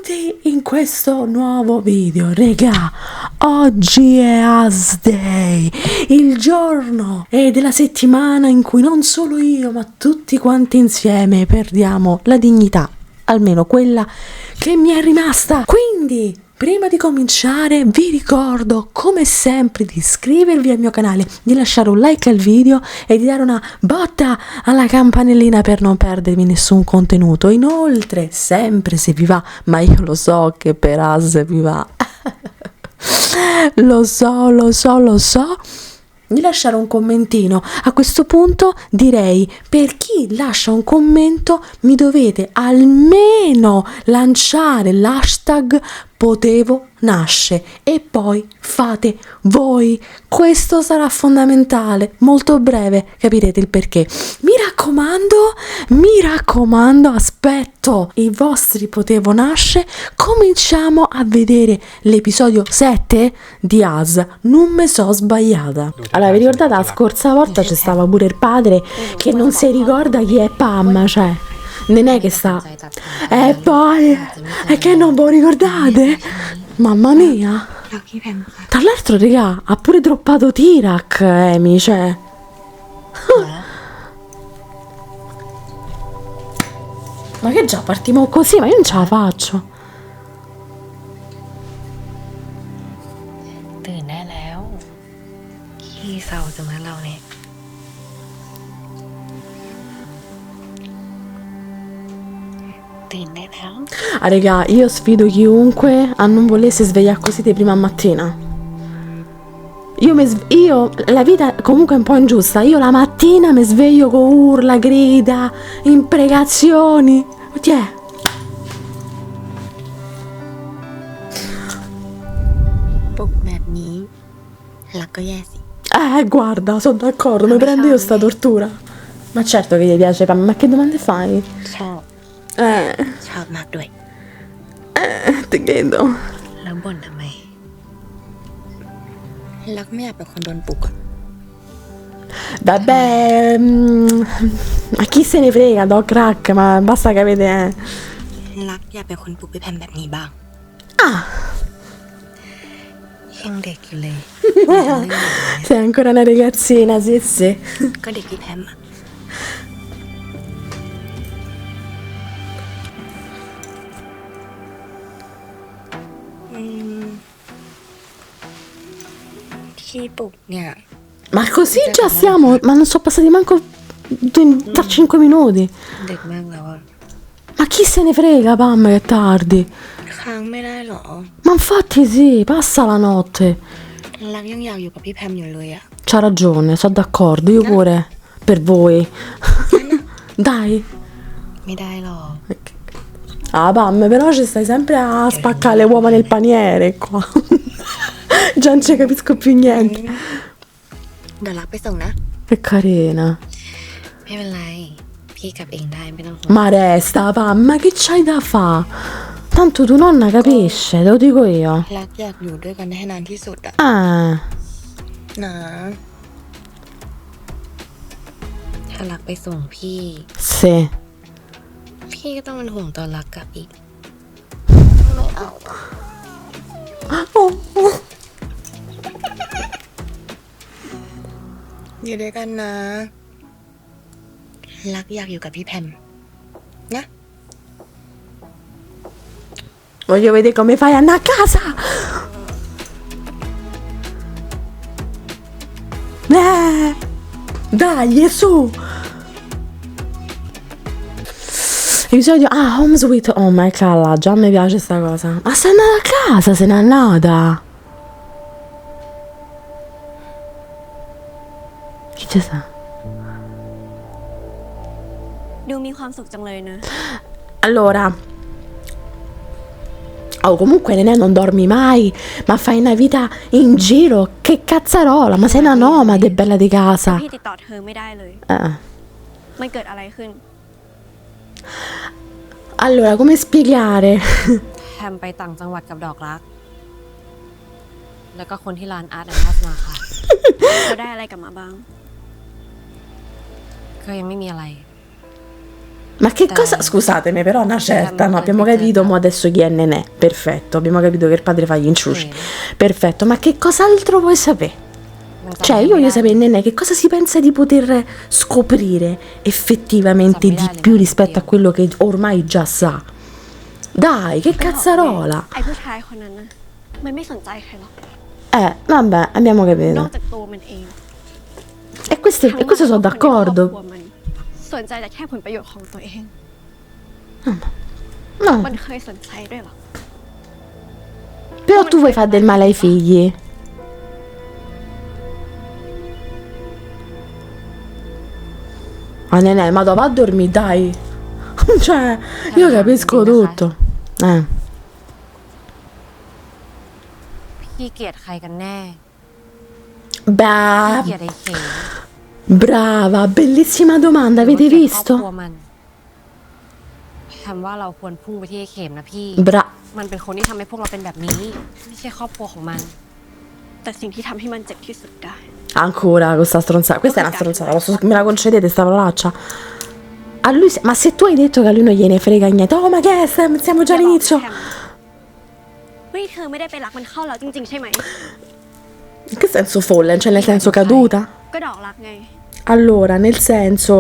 Benvenuti in questo nuovo video, regà. Oggi è As Day, il giorno e della settimana in cui non solo io ma tutti quanti insieme perdiamo la dignità, almeno quella che mi è rimasta. Quindi prima di cominciare vi ricordo come sempre di iscrivervi al mio canale, di lasciare un like al video e di dare una botta alla campanellina per non perdervi nessun contenuto. Inoltre, sempre se vi va, ma io lo so che per As vi va, lo so, di lasciare un commentino. A questo punto direi, per chi lascia un commento mi dovete almeno lanciare l'hashtag potevo nasce e poi fate voi. Questo sarà fondamentale, molto breve capirete il perché. Mi raccomando, aspetto i vostri potevo nasce. Cominciamo a vedere l'episodio 7 di As, non me so sbagliata. Allora, vi ricordate la scorsa volta c'è stava pure il padre che non si ricorda chi è Pam, cioè non è che sta. E poi è che non voi ricordate? Mamma mia. Tra l'altro, regà, ha pure droppato Tirak, Amy, cioè. Ma che già partiamo così, ma io non ce la faccio. ตื่นได้แล้วขี้เศร้าจังนะเราเนี่ย ตื่นได้แล้ว Ah, regà, io sfido chiunque a non volersi svegliare così di prima mattina. Io la vita comunque è un po' ingiusta. Io la mattina mi sveglio con urla, grida, imprecazioni. Tiè. ปลุกแบบนี้รักก็แย่สิ Guarda, sono d'accordo, mi prendo io sta tortura. Ma certo che gli piace, ma che domande fai? ชอบชอบมากด้วย Ti chiedo. แล้วบ่นทำไมรักไม่อยากเป็นคนโดนปลุกอะ Vabbè, ma chi se ne frega, do crack, ma basta che avete. รักอยากเป็นคนปลุกพี่แพมแบบนี้บ้าง Ah, ยังเด็กอยู่เลย sei ancora una ragazzina, sì. ก็เด็กพี่แพมอะที่ปลุกเนี่ย Ma così già siamo, ma non sono passati manco tra 5 minuti. เด็กมากแล้วอะ Ma chi se ne frega, Pam, che è tardi. ค้างไม่ได้หรอ Ma infatti sì, passa la notte. รักยังอยากอยู่กับพี่แพมอยู่เลยอะ C'ha ragione, sono d'accordo, io pure. Per voi. Dai. ไม่ได้หรอก Ah, Pam, però ci stai sempre a spaccare le uova nel paniere qua. Già non ci capisco più niente. เดี๋ยวรักไปส่งนะ Che carina. ไม่เป็นไร พี่กลับเองได้ไม่ต้องห่วง Ma resta, Pam, ma che c'hai da fa? Tanto tua nonna capisce, te lo dico io. รักอยากอยู่ด้วยกันให้นานที่สุดอะ Ah, นะถ้ารักไปส่งพี่ sì. พี่ก็ต้องเป็นห่วงตอนรักกลับอีกไม่เอาอะ Oh, oh. อยู่ด้วยกันนะรักอยากอยู่กับพี่แพมนะ Voglio vedere come fai a andare a casa. Dai, su. Episodio. Ah, Home Sweet. Oh my god, già mi piace sta cosa. Ma sei andata a casa, se n'è andata. Chi ci sta? ดูมีความสุขจังเลยนะ Allora. Oh, comunque Nenè non dormi mai, ma fai una vita in giro. Che cazzarola, ma sei una nomade bella di casa. พี่ติดต่อเธอไม่ได้เลย มันเกิดอะไรขึ้น Allora, come spiegare? แฮมไปต่างจังหวัดกับดอกรัก แล้วก็คนที่ร้านอาร์ตแอนด์ทัสมาค่ะ เขาได้อะไรกลับมาบ้าง ก็ยังไม่มีอะไร Ma che cosa? Scusatemi, però una certa, no, abbiamo capito mo adesso chi è Nenè. Perfetto, abbiamo capito che il padre fa gli inciuci. Perfetto, ma che cos'altro vuoi sapere? Cioè, io voglio sapere, Nenè, che cosa si pensa di poter scoprire effettivamente di più rispetto a quello che ormai già sa. Dai, che cazzarola. ไอ้ผู้ชายคนนั้นนะมันไม่สนใจใครหรอก Vabbè, abbiamo นอก capito. จากตัวมันเอง E questo sono ทั้งครอบครัว d'accordo. มันสนใจแต่แค่ผลประโยชน์ของตัวเอง No, มันเคยสนใจด้วยเหรอ però tu vuoi fare del male ai figli. Ah, Nenè, ma dove va a dormire, dai. Cioè, io capisco tutto. พี่เกลียดใครกันแน่ Beh, เกลียดไอ้เข็ม brava, bellissima domanda, หรือ avete ว่าเกลียดครอบครัว visto? มันคำว่าเราควรพุ่งไปที่ไอ้เข็มนะพี่ มันเป็นคนที่ทำให้พวกเราเป็นแบบนี้ ไม่ใช่ครอบครัวของมัน แต่สิ่งที่ทำให้มันเจ็บที่สุดได้ Ancora questa stronzata. Questa è una stronzata, me la concedete sta parolaccia? A lui, ma se tu hai detto che a lui non gliene frega niente, oh ma che è? Siamo già all'inizio. เฮ้ยเธอไม่ได้ไปรักมันเข้าแล้วจริงๆใช่ไหม In che senso folle? Cioè nel senso caduta? ก็ดอกรักไง Allora, nel senso...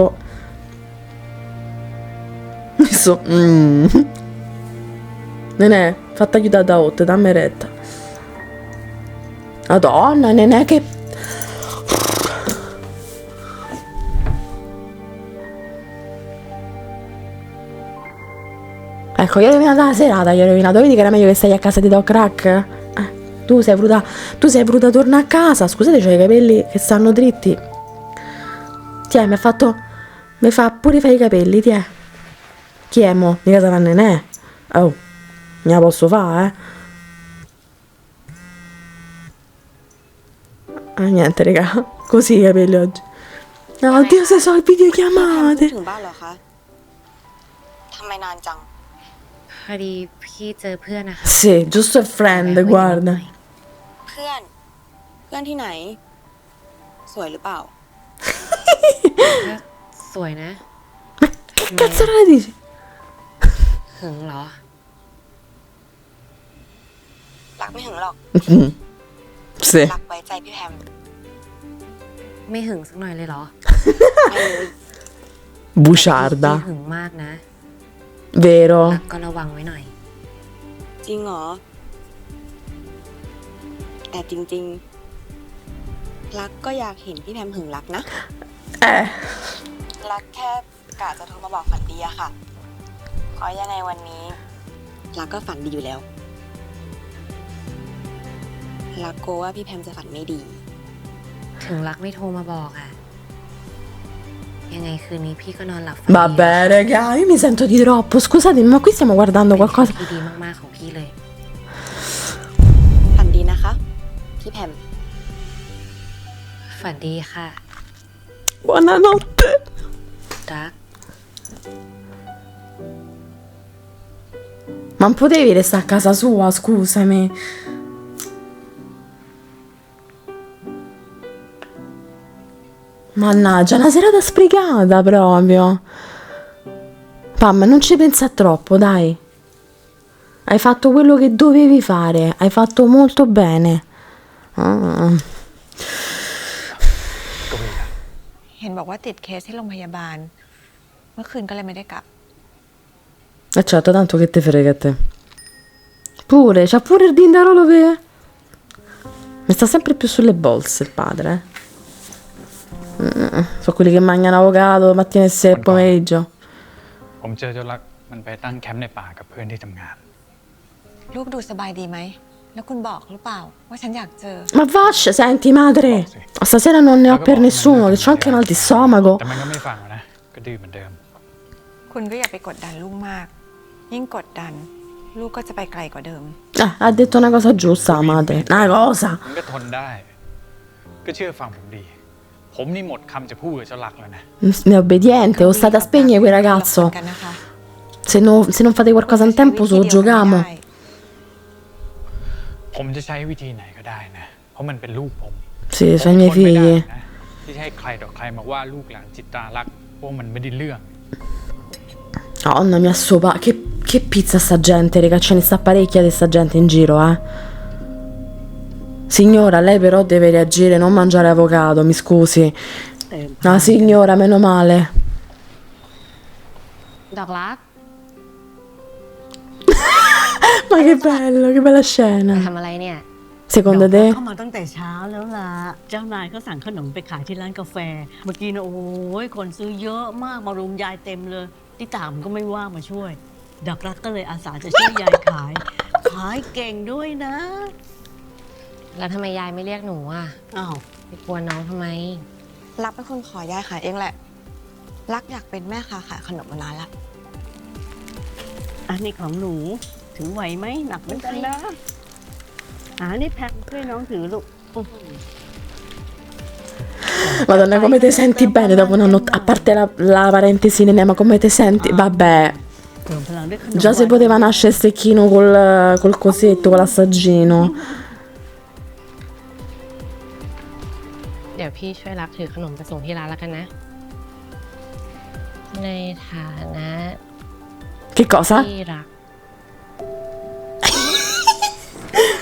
Nenè, fatta aiutare da Otte, dammi retta. Madonna, Nenè che... Ecco, gli hai rovinato la serata, gli hai rovinato. Vedi che era meglio che stai a casa di Doc Crack? Tu sei voluta tornare a casa. Scusate, c'ho i capelli che stanno dritti. Tiè, mi fa pure fare i capelli, tiè. Chi è mo? Mica sarà Nenè. Oh, me la posso fare, niente, raga. Così i capelli oggi. No, oddio, se so le videochiamate. ถึงบ้านเหรอคะทำไมนานจัง พอดีพี่เจอเพื่อนนะคะ Sì, giusto il friend, guarda. เพื่อนที่ไหน สวยหรือเปล่า ก็สวยนะ Che cazzarola dici? หึงเหรอ รักไม่ถึงหรอก Sì. รักไว้ใจพี่แพม ไม่หึงสักหน่อยเลยเหรอ ไม่เลย Buciarda, พี่หึงมากนะ vero? รักก็ระวังไว้หน่อย จริงเหรอ แต่จริงๆ รักก็อยากเห็นพี่แพมหึงรักนะ รักแค่กะจะโทรมาบอกฝันดีอะค่ะ เพราะยังไงวันนี้ รักก็ฝันดีอยู่แล้ว รักกลัวว่าพี่แพมจะฝันไม่ดี ถึงรักไม่โทรมาบอกอะยังไงคืนนี้พี่ก็นอนหลับฝันดี Vabbè, raga, io mi sento di troppo. Scusatemi, ma qui stiamo guardando เป็น qualcosa. ที่ดีมากๆของพี่เลย ฝันดีนะคะ พี่แพม ฝันดีค่ะ Buonanotte. รัก Ma non potevi restare a casa sua, scusami. Mannaggia, una serata sprecata proprio. Pam, non ci pensa troppo, dai. Hai fatto quello che dovevi fare. Hai fatto molto bene. Ah. เห็นบอกว่าติดเคสที่โรงพยาบาล เมื่อคืนก็เลยไม่ได้กลับ E certo, tanto che te frega a te. Pure, c'ha pure il dindarolo per... Mi sta sempre più sulle bolse il padre, Sono quelli che mangiano avocado mattina e sera e pomeriggio. ผมเจอเจ้ารักมันไปตั้งแคมป์ในป่ากับเพื่อนที่ทำงาน ลูกดูสบายดีไหม แล้วคุณบอกหรือเปล่า ว่าฉันอยากเจอ Ma Vash, senti madre, stasera non ne ho per nessuno, che c'ho anche mal di stomaco. แต่มันก็ไม่ฟังนะ ก็ดื้อเหมือนเดิม คุณก็อย่าไปกดดันลูกมาก ยิ่งกดดัน ลูกก็จะไปไกลกว่าเดิม Ha detto una cosa giusta la madre. Una cosa. มันก็ทนได้ ก็เชื่อฟังผมดี ผมนี่หมดคำจะพูดกับเจ้ารักแล้วนะ È obbediente, o state a spegnere quel หลั ragazzo. กันนะคะ Se non fate qualcosa in tempo, se lo giochiamo. ผมจะใช้วิธีไหนก็ได้นะ เพราะมันเป็นลูกผม Sì, ผม sono i miei ทนไม่ได้ figli. นะที่จะให้ใครต่อใครมาว่าลูกหลานจิตรารักพวกมันไม่ได้เรื่อง Madonna mia, che pizza sta gente, raga, ce ne sta parecchia di sta gente in giro, Signora, lei però deve reagire, non mangiare avocado, mi scusi. No, signora, meno male. ดอกรัก Ma che bello, che bella scena. ทำอะไรเนี่ย Secondo ดอก te? เข้ามาตั้งแต่เช้าแล้วล่ะ เจ้านายเขาสั่งขนมไปขายที่ร้านกาแฟ เมื่อกี้นะโอ้ยคนซื้อเยอะมากมารุมยายเต็มเลยที่ต่างก็ไม่ว่างมาช่วย ดอกรักก็เลยอาสาจะช่วยยายขาย ขายเก่งด้วยนะ แล้วทำไมยายไม่เรียกหนูอ่ะ อ้าว ไปกวนน้องทำไม รักเป็นคนขอยายขายเองแหละ รักอยากเป็นแม่ค้าขายขนมมานานละ อันนี้ของหนูถือไหวไหมหนักเหมือนกันนะนี่แพ็คช่วยน้องถือลูก Madonna, come ti senti bene dopo una notte? A parte la parentesi, Nenè, ma come ti senti? Vabbè, เติมพลังด้วยขนม già si poteva nascere stecchino col cosetto, con l'assaggino. เดี๋ยวพี่ช่วยรับถือขนมไปส่งที่ร้านแล้วกันนะ ในฐานะ Che cosa? ที่รัก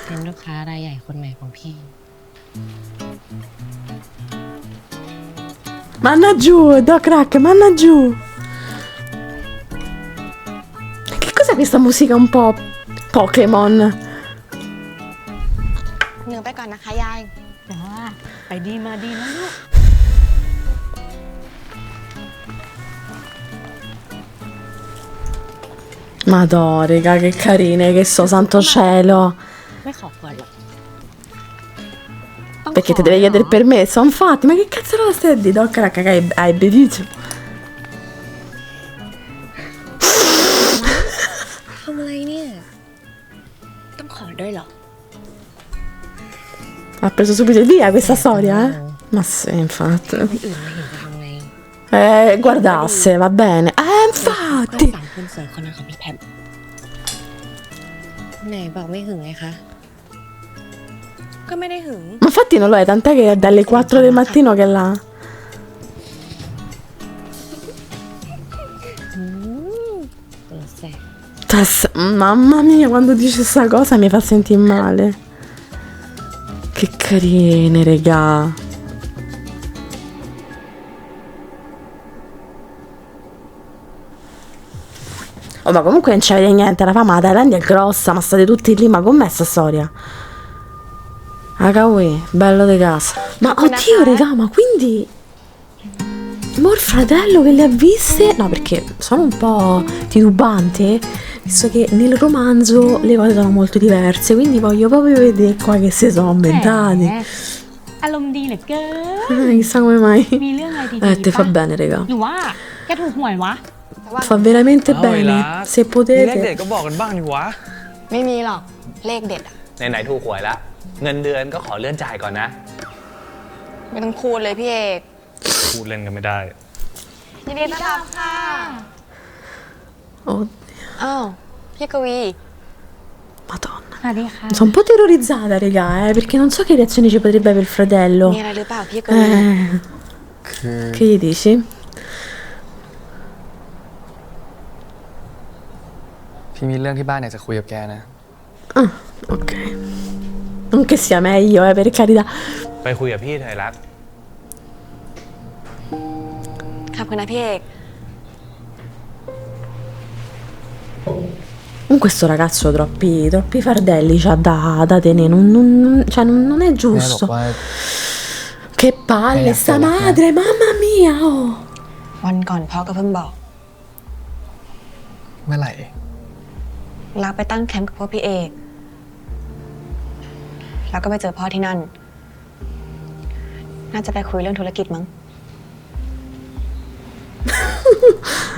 เป็นลูกค้ารายใหญ่คนใหม่ของพี่ Manna giù, Doc Rack, manna giù. Che cos'è questa musica un po' Pokémon? หนูไปก่อนนะคะยาย จ้าไปดีมาดีนะลูก Madonna, raga, che carine che so, santo cielo. ไม่ขอก่อนหรอก Perché ti deve chiedere il permesso? Infatti, ma che cazzo lo stai a dire, Doc Rack, che hai bevuto? ทำอะไรเนี่ย ต้องขอด้วยเหรอ Ha preso subito via questa storia, Ma sì, infatti. คนอื่นมาเห็นจะทำไง Guardasse, va bene. ก็ Infatti. สามคนสวยคนนั้นของพี่แพม ไหนบอกไม่หึงไงคะ ก็ไม่ได้หึง Ma infatti non lo è, tant'è che è dalle 4 del mattino che è là. ตัวแสบ Mamma mia, quando dice sta cosa mi fa sentire male. Che carine, regà. Oh, ma comunque non c'avete niente, la fama la Thailandia è grossa, ma state tutti lì, ma com'è sta storia? Akawi, bello di casa. Ma oddio, regà, ma quindi... Mo' il fratello che le ha viste... No, perché sono un po' titubante, visto che nel romanzo le cose sono molto diverse, quindi voglio proprio vedere qua che si sono ambientati. อารมณ์ดีเหลือเกิน Chissà come mai. มีเรื่องอะไรดีๆ Te fa ปะ bene, regà. หรือว่าแกถูกหวยวะ Fa veramente เอาเวลา bene. Se มีเลขเด็ด potete. ก็บอกกันบ้างดิวะ ไม่มีหรอก เลขเด็ดอะ ไหนๆถูกหวยละเงินเดือนก็ขอเลื่อนจ่ายก่อนนะ ไม่ต้องพูดเลยพี่เอก พูดเล่นกันไม่ได้ ยินดีต้อนรับค่ะ Oh, อ้าว พี่กวี Madonna. สวัสดีค่ะ Sono un po' terrorizzata, regà, perché non so che reazione ci potrebbe avere il fratello. มีอะไรหรือเปล่าพี่กวี Che gli dici? พี่มีเรื่องที่บ้านอยากจะคุยกับแกนะ Ah, ok. Non che sia meglio, per carità. ไปคุยกับพี่เถอะรัก ขอบคุณนะพี่เอก Comunque sto ragazzo troppi fardelli c'ha da tenere, cioè non è แม่บอก giusto. ว่า Che palle, sta madre, mamma mia, oh. วันก่อนพ่อก็เพิ่งบอก เมื่อไหร่ รักไปตั้งแคมป์กับพวกพี่เอก แล้วก็ไปเจอพ่อที่นั่น น่าจะไปคุยเรื่องธุรกิจมั้ง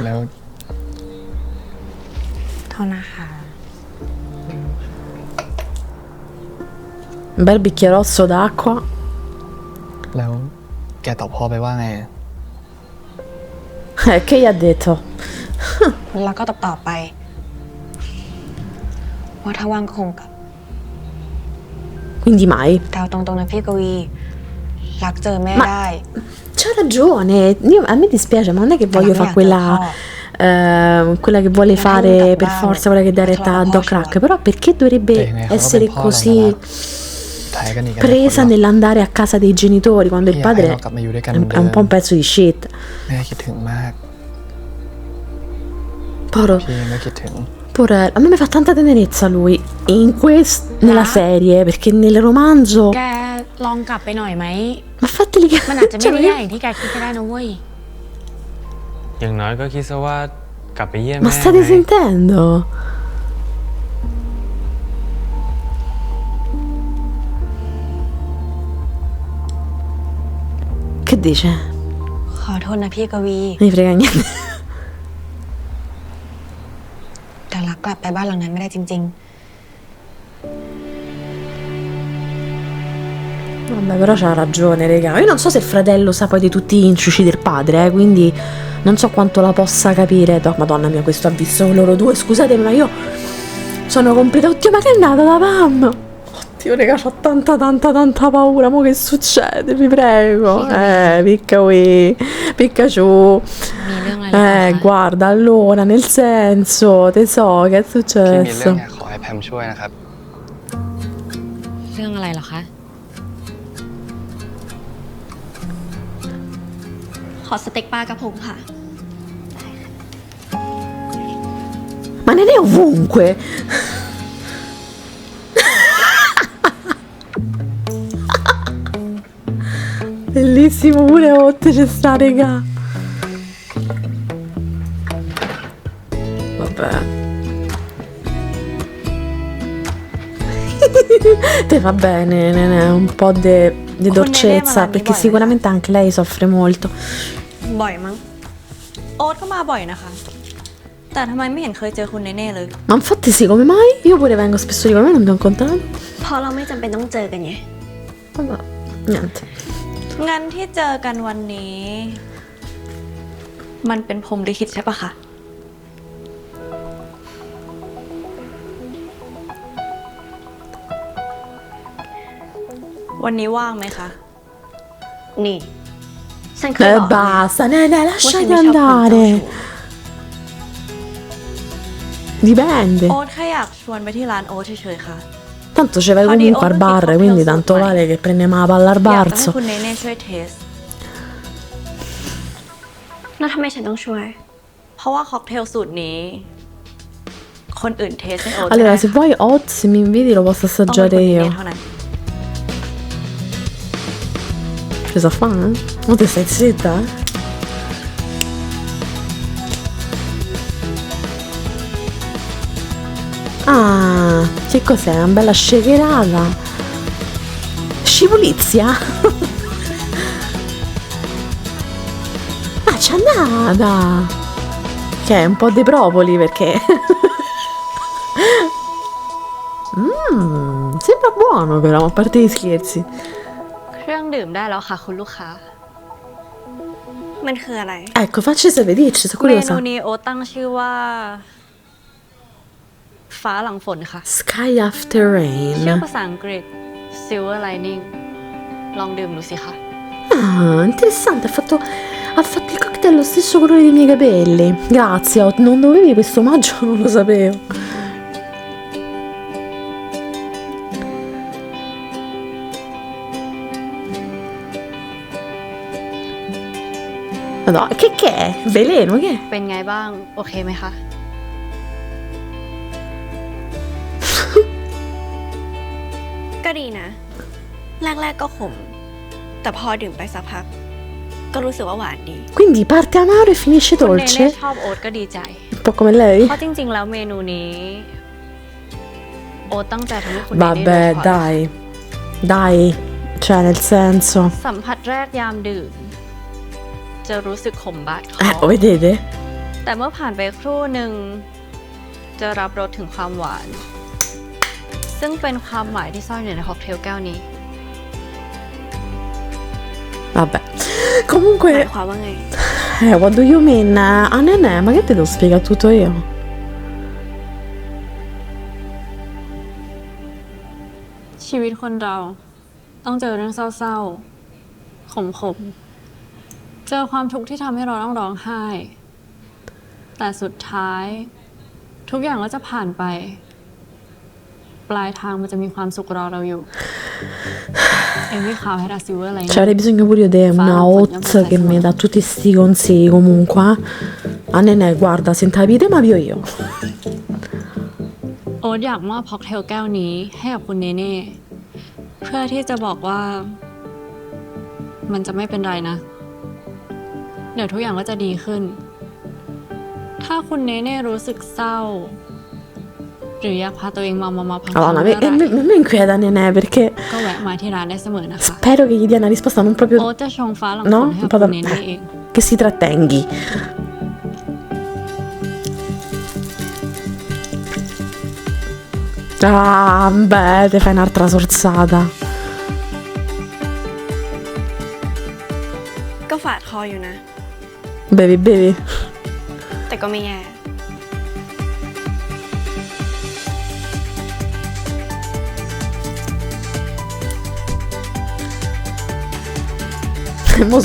แล้ว เท่านะคะ Un bel bicchierozzo d'acqua. แล้วแกตอบพ่อไปว่าไง Che gli ha detto? แล้วก็ตอบไป ว่าถ้าว่างก็คงกลับ Quindi mai. แต่เอาตรงๆนะพี่กวี รักเจอแม่ได้ C'ha ragione. A me dispiace, ma non è che voglio Ma fare mia, quella quella che vuole fare per forza, quella che dà retta a Doc Rack, però perché dovrebbe essere così สุดท้ายก็หนีกัน presa nell'andare a casa dei genitori quando il อยากให้ padre เรากลับมาอยู่ด้วยกันเหมือน è เดิ un ม po' un pezzo di shit. แม่คิดถึงมาก Poro, พี่เองก็คิดถึง porello, a me mi fa tanta tenerezza lui nella serie, perché nel romanzo แกลองกลับไปหน่อยไหม ma fateli che มันอาจจะไม่ได้ยากอย่างที่แกคิดก็ได้นะเว้ย อย่างน้อยก็คิดซะว่ากลับไปเยี่ยม ma แม่ state ไง sentendo? Che dice? ขอโทษนะพี่กวี Non mi frega niente. แต่รักกลับไปบ้านหลังนั้นไม่ได้จริง Vabbè, però c'ha ragione, raga. Io non so se il fratello sa poi di tutti gli inciuci del padre, quindi non so quanto la possa capire. Madonna mia, questo ha visto loro due. Scusatemi, ma io sono completa. Oddio, ma che è nata da Pam? Oddio, raga, c'ho tanta paura. Mo' che succede? Vi prego. Picca qui. Pikachu. มีเรื่องอะไรหรือเปล่าคะ Guarda, allora, nel senso, te so, che è พี่มีเรื่อง successo? อยากขอให้แพมช่วยนะครับ เรื่องอะไรเหรอคะ ขอสเต็กปลากระพงค่ะ Ma non è ovunque. Bellissimo, pure Hot ci sta, raga. Vabbè. Te va bene, Nene, un po' di dolcezza, perché sicuramente anche lei soffre molto. บ่อยมั้ง โอ๊ตก็มาบ่อยนะคะ แต่ทำไมไม่เห็นเคยเจอคุณเน่ๆเลย Ma infatti sì, come mai? Io pure vengo spesso di come mai non mi ho incontrato. เพราะเราไม่จำเป็นต้องเจอกันไง Vabbè, niente. งั้นที่เจอกันวันนี้ มันเป็นพรหมลิขิตใช่ปะคะ วันนี้ว่างไหมคะ นี่ฉันเคยบอก Basta, Nene, ว่าฉัน lasciati ไม่ชอบคนเจ้า andare. ชู้ Dipende. โอ๊ตแค่อยากชวนไปที่ร้านโอ๊ตเฉยๆค่ะ Tanto ci vai comunque al bar, quindi tanto vale che prendiamo la palla al อยากจะให้ barzo. คุณเน่ๆช่วยเทส แล้วทำไมฉันต้องช่วย เพราะว่าค็อกเทลสูตรนี้ คนอื่นเทสให้โอ๊ต Allora, ได้ se vuoi hot, se mi inviti lo posso ต้องเป็น assaggiare คุณเน่ io. เท่านั้น Cosa fa? Ma te stai zitta? Ah, che cos'è? Una bella shakerata. Scivolizia? Ah, c'è andata! Che è un po' di propoli perché... sembra buono però, a parte gli scherzi. เครื่องดื่มได้แล้วค่ะคุณลูกค้า มันคืออะไร Ecco, facci sapere, dici, sono เมนู curiosa. นี้โอ๊ตตั้งชื่อว่า ฟ้าหลังฝนค่ะ Sky After ชื่อ Rain. ภาษาอังกฤษ Silver Lining ลองดื่มดูสิคะ Ah, interessante, ha fatto il cocktail lo stesso colore dei miei capelli. Grazie, non dovevi questo omaggio, non lo sapevo. Madonna, che è? Veleno, che è? เป็นไงบ้าง โอเคไหมคะ ก็ดีนะ แรกๆก็ขม แต่พอดื่มไปสักพัก ก็รู้สึกว่าหวานดี Quindi parte amaro e finisce คุณเนเน่ dolce? ชอบโอ๊ตก็ดีใจ Un po' come lei? เพราะจริงๆ แล้วเมนูนี้ โอ๊ตตั้งใจทำให้คุณเนเน่โดย Vabbè, เฉพาะ dai. Dai. Cioè, nel senso... สัมผัสแรกยามดื่ม จะรู้สึกขมบาดคอ Lo vedete? แต่เมื่อผ่านไปครู่หนึ่ง จะรับรสถึงความหวาน ซึ่งเป็นความหมายที่ซ่อนอยู่ในค็อกเทลแก้วนี้ Vabbè. หมาย Comunque... ความว่าไง What do you mean? Ah, Nenè, ma che te devo spiegare tutto io? ชีวิตคนเราต้องเจอเรื่องเศร้าๆ ขมๆ เจอความทุกข์ที่ทำให้เราต้องร้องไห้ แต่สุดท้ายทุกอย่างก็จะผ่านไป ปลายทางมันจะมีความสุขรอเราอยู่ Every cow had a silver lining. C'avrei bisogno pure io di una Oz che mi dà tutti sti consigli comunque. A Nenè, guarda, se capite ma più io. โอ๊ตอยากมอบค็อกเทลแก้วนี้ให้กับคุณเนเน่เพื่อที่จะบอกว่า มันจะไม่เป็นไรนะ เดี๋ยวทุกอย่างก็จะดีขึ้น ถ้าคุณเนเน่รู้สึกเศร้า หรืออยากพาตัวเองมาพักผ่อน Allora, เมื่อไหร่ mi inquieta Nenè perché ก็แวะมาที่ร้านได้เสมอนะคะ spero che gli dia una risposta non โอ๊ proprio ตจะชงฟ้าหลังฝ no? นให้กับ Proprio คุณเนเน่เอง che si trattengi. Ah, beh, ti fai un'altra sorzata. ก็ฝาดคออยู่นะ Bevi, bevi. แต่ก็ไม่แย่ Mo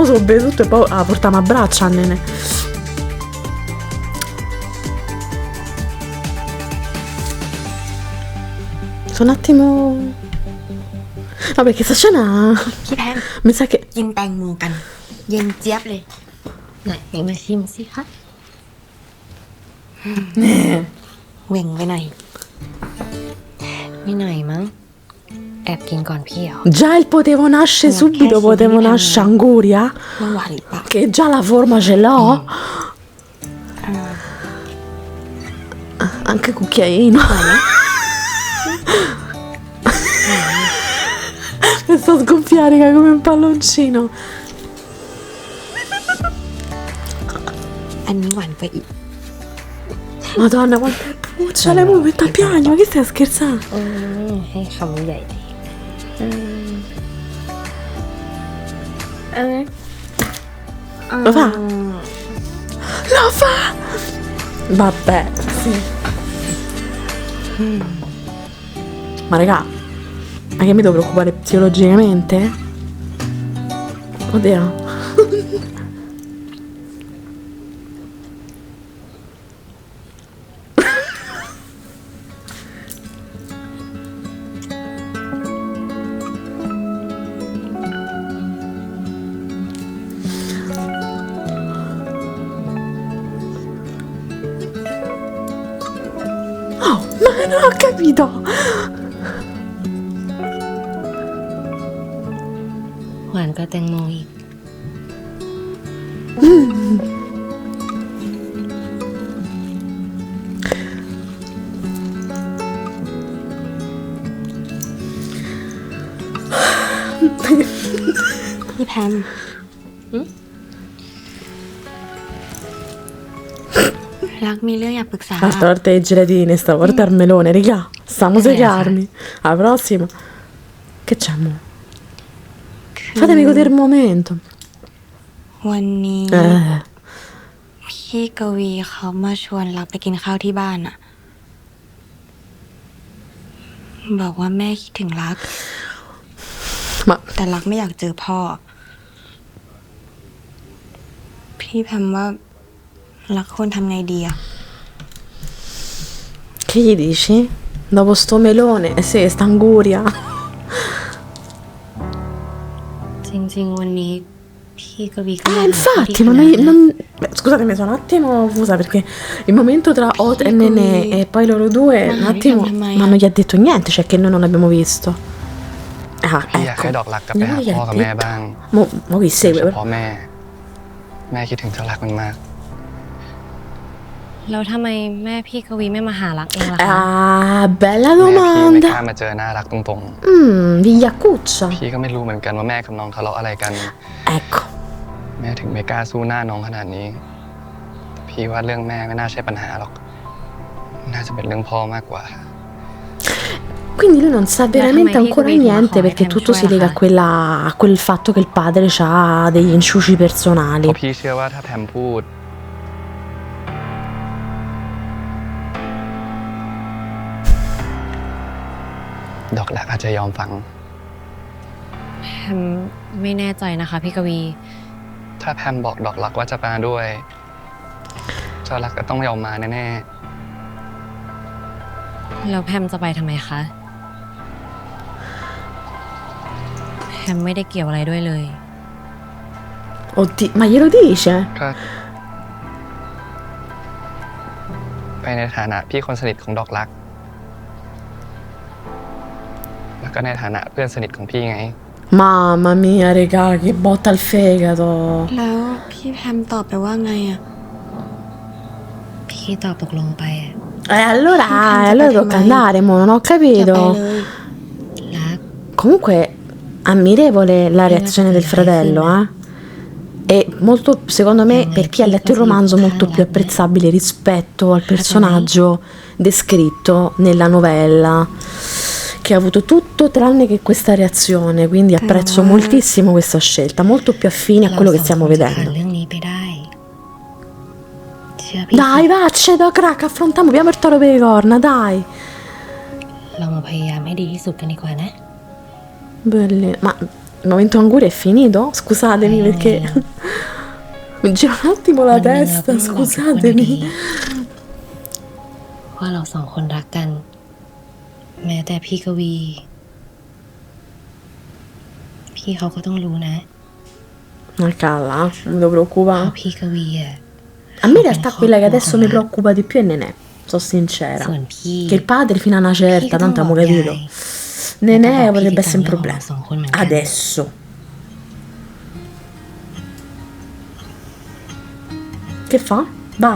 so bevi tutto e poi portiamo a braccia a Nenè. Sono un attimo... Vabbè, che sta scena... พี่แพน Mi sa che... กินแตงโมกัน เย็นเจี๊ยบเลย ไหนมาชิมสิคะ เหว่งไปหน่อย ไม่หน่อยมั้ง แอบกินก่อนพี่เหรอ Già il potevo nascere subito, potevo nascere Anguria. มันหวานหรือเปล่า Che già la forma ce l'ho. Anche cucchiaino. Mi sto a sgonfiare come un palloncino. อันนี้หวานกว่าอีก Madonna, quanta puccia, lei mi mette a piangere, ma che stai scherzando? ให้คำใหญ่ดี Lo fa? Lo fa! Vabbè, sì. Ma raga, ma che mi devo preoccupare psicologicamente? Oddio. Oh, ma non ho capito! หวานก็แตงโมอีก พี่แพมรักมีเรื่องอยากปรึกษา Altra volta le gelatine, stavolta il melone, raga. Stiamo segarmi. Alla prossima. Che c'è, mo? Fatemi godere il momento. วันนี้ Eh. พี่กวีเขามาชวนรักไปกินข้าวที่บ้านอะบอกว่าแม่คิดถึงรัก Ma แต่รักไม่อยากเจอพ่อ พี่แพมว่ารักควรทำไงดีอะ che gli dici? Dopo sto melone, sì, sta anguria. จริงๆ วันนี้พี่กวีก็อยาก Infatti, non hai... Beh, scusatemi, sono un attimo confusa perché il momento tra Ot e Nenè e poi loro due, un attimo, ma non gli ha detto niente, cioè che noi non l'abbiamo visto. Ah, พี่อยาก ecco. ให้ดอกรักกลับไปหา Non gli พ่อ ha กับแม่ detto. บ้าง Mo chi โดย segue? เฉพาะแม่ แม่คิดถึงเจ้ารักมันมาก แล้วทำไมแม่พี่กวีไม่มาหารักเองล่ะคะ Ah, bella แม่พี่ไม่ก domanda. ล้ามาเจอหน้ารักตรง Vigliaccuccia. ๆ พี่ก็ไม่รู้เหมือนกันว่าแม่กับน้องทะเลาะอะไรกัน Ecco. แม่ถึงไม่กล้าสู้หน้าน้องขนาดนี้แต่พี่ว่าเรื่องแม่ไม่น่าใช่ปัญหาหรอก น่าจะเป็นเรื่องพ่อมากกว่า Quindi lui non sa veramente ancora niente perché tutto si lega a quel fatto che il padre ha degli inciuci เพ personali. ราะพี่เชื่อว่าถ้าแพมพูด ดอกรักอาจจะยอมฟัง แพมไม่แน่ใจนะคะพี่กวี ถ้าแพมบอกดอกรักว่าจะมาด้วย เจ้ารักก็ต้องยอมมาแน่ แล้วแพมจะไปทำไมคะ แพมไม่ได้เกี่ยวอะไรด้วยเลย Oddio, ma glielo dice? ๆก็ไปในฐานะพี่คนสนิทของดอกรัก แล้วก็ในฐานะเพื่อนสนิทของพี่ไง Mamma mia, regà, che botta al fegato. แล้วพี่แพมตอบไปว่าไงอะ พี่ตอบตกลงไปอะ Allora tocca andare, mo, non ho จะไป capito. เลย รัก Comunque, ammirevole la reazione del fratello, eh? E molto, secondo me, per chi ha letto il romanzo, molto più apprezzabile rispetto al personaggio descritto nella novella, che ha avuto tutto tranne che questa reazione, quindi apprezzo moltissimo questa scelta, molto più affine a quello che stiamo เราสองคนจะผ่าน vedendo. เรื่องนี้ไปได้ เชื่อพี่ Dai, vacci, da crack, affrontiamo, abbiamo il toro per le corna, dai. เรามาพยายามให้ดีที่สุดกันดีกว่านะ Bellino. Ma il momento anguria è finito? Scusatemi perché mi gira un attimo la วันหนึ่งเรา testa, เพิ่งบอกทุกคน scusatemi. ดีๆว่าเราสองคนรักกัน แม้แต่พี่กวี พี่เขาก็ต้องรู้นะ Ma calla, non mi devo เพราะ preoccupare. พี่กวีอะ A me in realtà quella che adesso mi preoccupa di più è Nenè, sono sincera. ส่วนพี่ Che il padre fino a una พี่ certa, ก็ต้อง tanto บอ abbiamo กยาย capito. แล้วก็ Nenè บอกพี่ potrebbe ที่ essere un เรื่องของเรา problema. สองคนเหมือนกัน Adesso. Che fa? Va?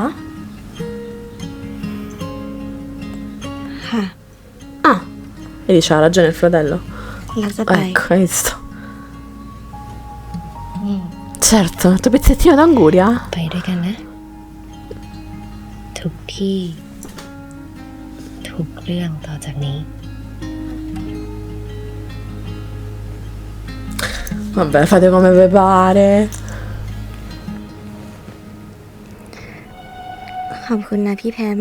ค่ะ Ah, vedi, c'ha ragione il fratello. แล้วจะไป Ecco, hai visto? Certo, il tuo pezzettino d'anguria? ไปด้วยกันนะ ทุกที่ ทุกเรื่องต่อจากนี้ Vabbè, fate come vi pare. ขอบคุณนะพี่แพม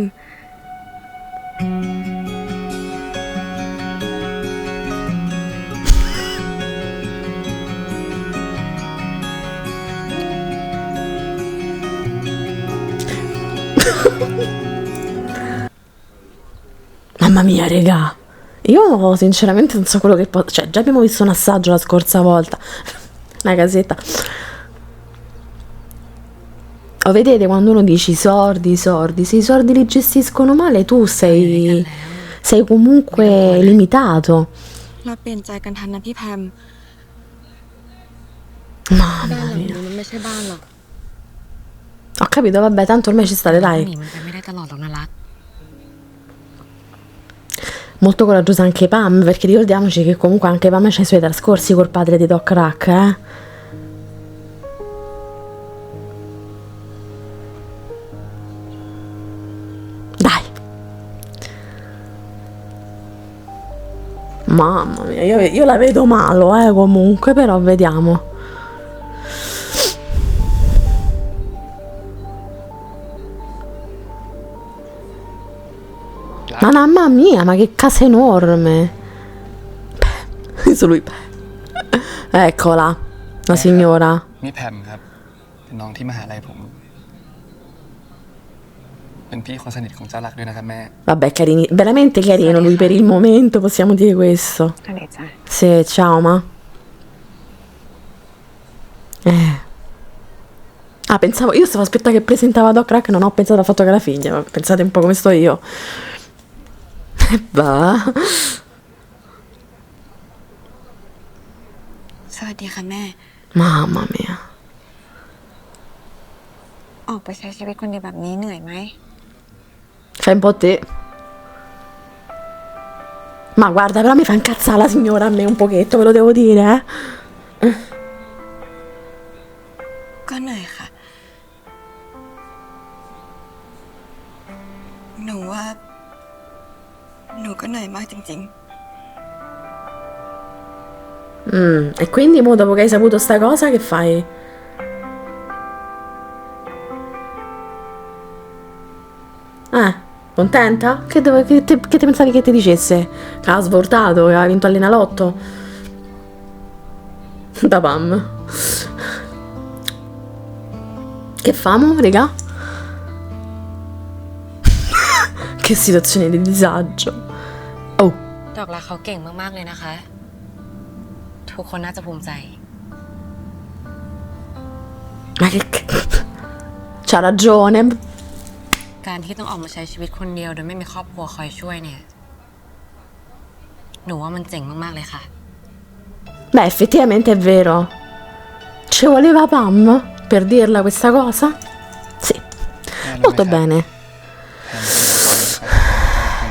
Mamma mia, regà. Io sinceramente non so quello che posso. Cioè, già abbiamo visto un assaggio la scorsa volta. Una casetta. Oh, vedete quando uno dice i sordi, se i sordi li gestiscono male, tu sei comunque limitato. เราเปลี่ยนใจกันทันนะพี่แพม Mamma บ้านหลัง mia. นี้มันไม่ใช่บ้านหรอก Ho capito, vabbè, tanto ormai ci state, ห dai. นีมันไปไม่ได้ตลอดหรอกนะรัก Molto coraggiosa anche Pam, perché ricordiamoci che comunque anche Pam c'ha i suoi trascorsi col padre di Doc Rack, eh. Dai. Mamma mia, io la vedo malo, comunque, però vediamo. Ma mamma mia, ma che casa enorme. Solo i Eccola, la signora. นี่แพมครับ เป็นน้องที่มหาลัยผม เป็นพี่คนสนิทของเจ้ารักด้วยนะครับแม่ Vabbè, carini, veramente carino lui per il momento, possiamo dire questo. สนิทจ้ะ Sì, ciao, ma. Ah, pensavo, io stavo aspettando che presentava Doc Rack, non ho pensato al fatto che la figlia, ma pensate un po' come sto io. E va. สวัสดีค่ะแม่ Mamma mia. ออกไปใช้ชีวิตคนเดียวแบบนี้เหนื่อยไหม Fai un po' te. Ma guarda, però mi fa incazzare la signora a me un pochetto, ve lo devo dire, eh. ก็เหนื่อยค่ะ หนูว่า หนูก็เหนื่อยมากจริง E quindi mo dopo che hai saputo sta cosa, che fai? Contenta? Che te pensavi che ti dicesse? Che ha svoltato, che ha vinto all'Enalotto? Da Pam. Che famo, regà? che situazione di disagio. Oh, ดอกรักเขาเก่งมากๆเลยนะคะ ทุกคนน่าจะภูมิใจ ma che c'ha ragione. การที่ต้องออกมาใช้ชีวิตคนเดียวโดยไม่มีครอบครัวคอยช่วยเนี่ย หนูว่ามันเจ๋งมากๆเลยค่ะ Beh, effettivamente è vero. Ci voleva Pam per dirla questa cosa? Sì, molto bene.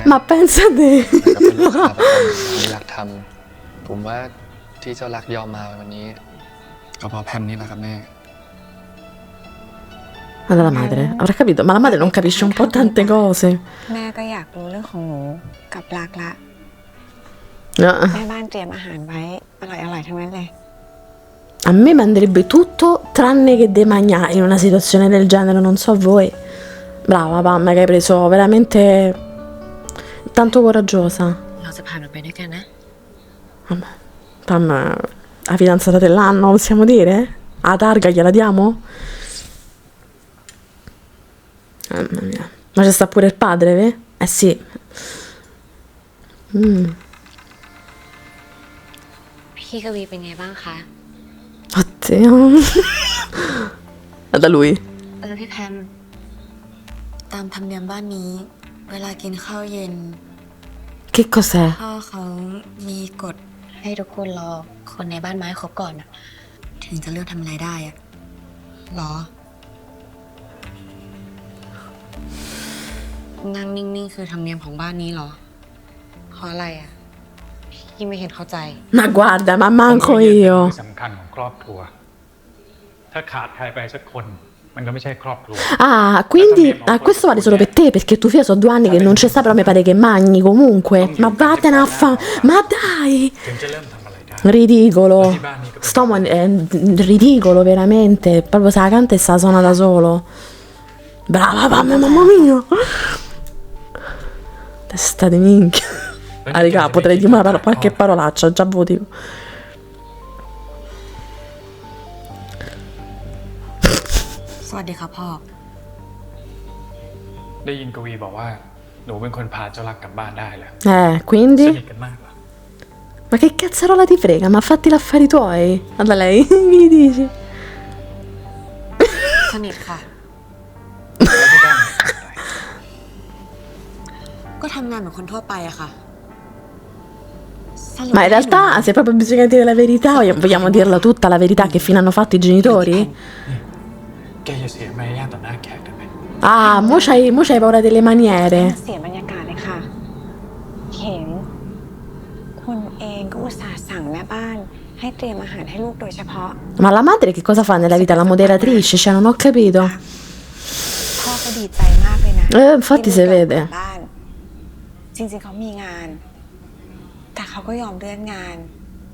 Ma pensa a te. แต่ก็เป็นลูกค้าประจำที่รักทำผมว่าที่เจ้ารักยอมมาวันนี้ ก็เพราะแพมนี่แหละครับแม่ Allora la madre, avrà capito, ma la madre non capisce un po' tante cose. แม่ก็อยากรู้เรื่องของหนูกับรักละ No. แม่บ้านเตรียมอาหารไว้อร่อยๆทั้งนั้นเลย A me manderebbe tutto tranne che demaniare in una situazione del genere, non so voi. Brava Pam, che hai preso veramente tanto coraggiosa. เราจะผ่านมันไปด้วยกันนะ Vabbè. Pam, la fidanzata dell'anno, possiamo dire? La targa gliela diamo? Mamma mia. Ma c'è sta pure il padre, ve? Eh sì. Mm. พี่กวีเป็นไงบ้างคะ Oddio. Da lui. พี่แพมตามธรรมเนียมบ้านนี้ เวลากินข้าวเย็น Che cos'è? พ่อเขามีกฎให้ทุกคนรอคนในบ้านไม้ครบก่อนอะถึงจะเลือกทำอะไรได้อะหรอ นั่งนิ่งๆคือธรรมเนียมของบ้านนี้เหรอ เพราะอะไรอ่ะ พี่ไม่เห็นเข้าใจ Ma guarda, ma ผม manco ก็ยืนยัน io. ที่สำคัญของครอบครัว ถ้าขาดใครไปสักคน มันก็ไม่ใช่ครอบครัว Ah, quindi questo vale solo per te, perché tuo figlio sono 2 anni che non c'è sta, però mi pare che mangi comunque. Ma vattene a fa. Ma dai! ถึงจะเริ่มทำอะไรได้ Ridicolo. ที่บ้านนี้ก็เป็น Stomo è ridicolo, veramente. Proprio se la canta e se la suona da solo. Brava, mamma mia. Testa di minchia. Ah, raga, potrei dire qualche parolaccia, già ve lo dico. สวัสดีค่ะพ่อ ได้ยินกวีบอกว่า หนูเป็นคนพาเจ้ารักกลับบ้านได้เลย ส Quindi? นิทกันมากเหรอ Ma che cazzarola ti frega? Ma fatti gli affari tuoi. Guarda lei, che gli dici? สนิทค่ะ แล้วที่บ้านเนี่ยทำอะไร ก็ทำงานเหมือนคนทั่วไปอะค่ะ Ma in realtà, se proprio bisogna dire la verità, vogliamo dirla tutta la verità che fine hanno fatto i genitori? แกอย่าเสียมารยาทต่อหน้าแขกได้ไหม Ah, mo c'hai paura delle maniere. เสียบรรยากาศเลยค่ะ เข็มคุณเองก็อุตส่าห์สั่งแม่บ้าน ให้เตรียมอาหารให้ลูกโดยเฉพาะ Ma la madre che cosa fa nella vita? La moderatrice? Cioè, non ho capito. พ่อก็ดีใจมากเลยนะ Infatti ที่ si ลูกกลับ vede. บ้าน จริงๆเขามีงาน แต่เขาก็ยอมเลื่อนงาน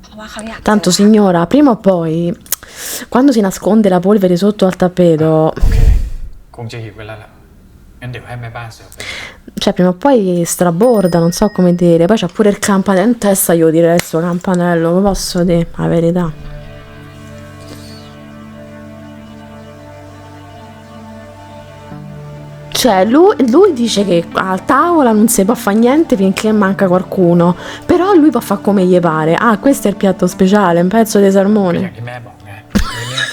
เพราะว่าเขาอยาก Tanto, signora, prima o poi, quando si nasconde la polvere sotto al tappeto, โอเค คงจะหิวไปแล้วล่ะ งั้นเดี๋ยวให้แม่บ้านเสิร์ฟไป cioè, prima o poi straborda, non so come dire. Poi c'ha pure il campanello in testa, io direi il suo campanello, lo posso dire, la verità. Cioè, lui dice che a tavola non si può fare niente finché manca qualcuno, però lui può fare come gli pare. Ah, questo è il piatto speciale, un pezzo di ก็อย่า salmone. งที่แม่บอกไงมื้อเนี่ย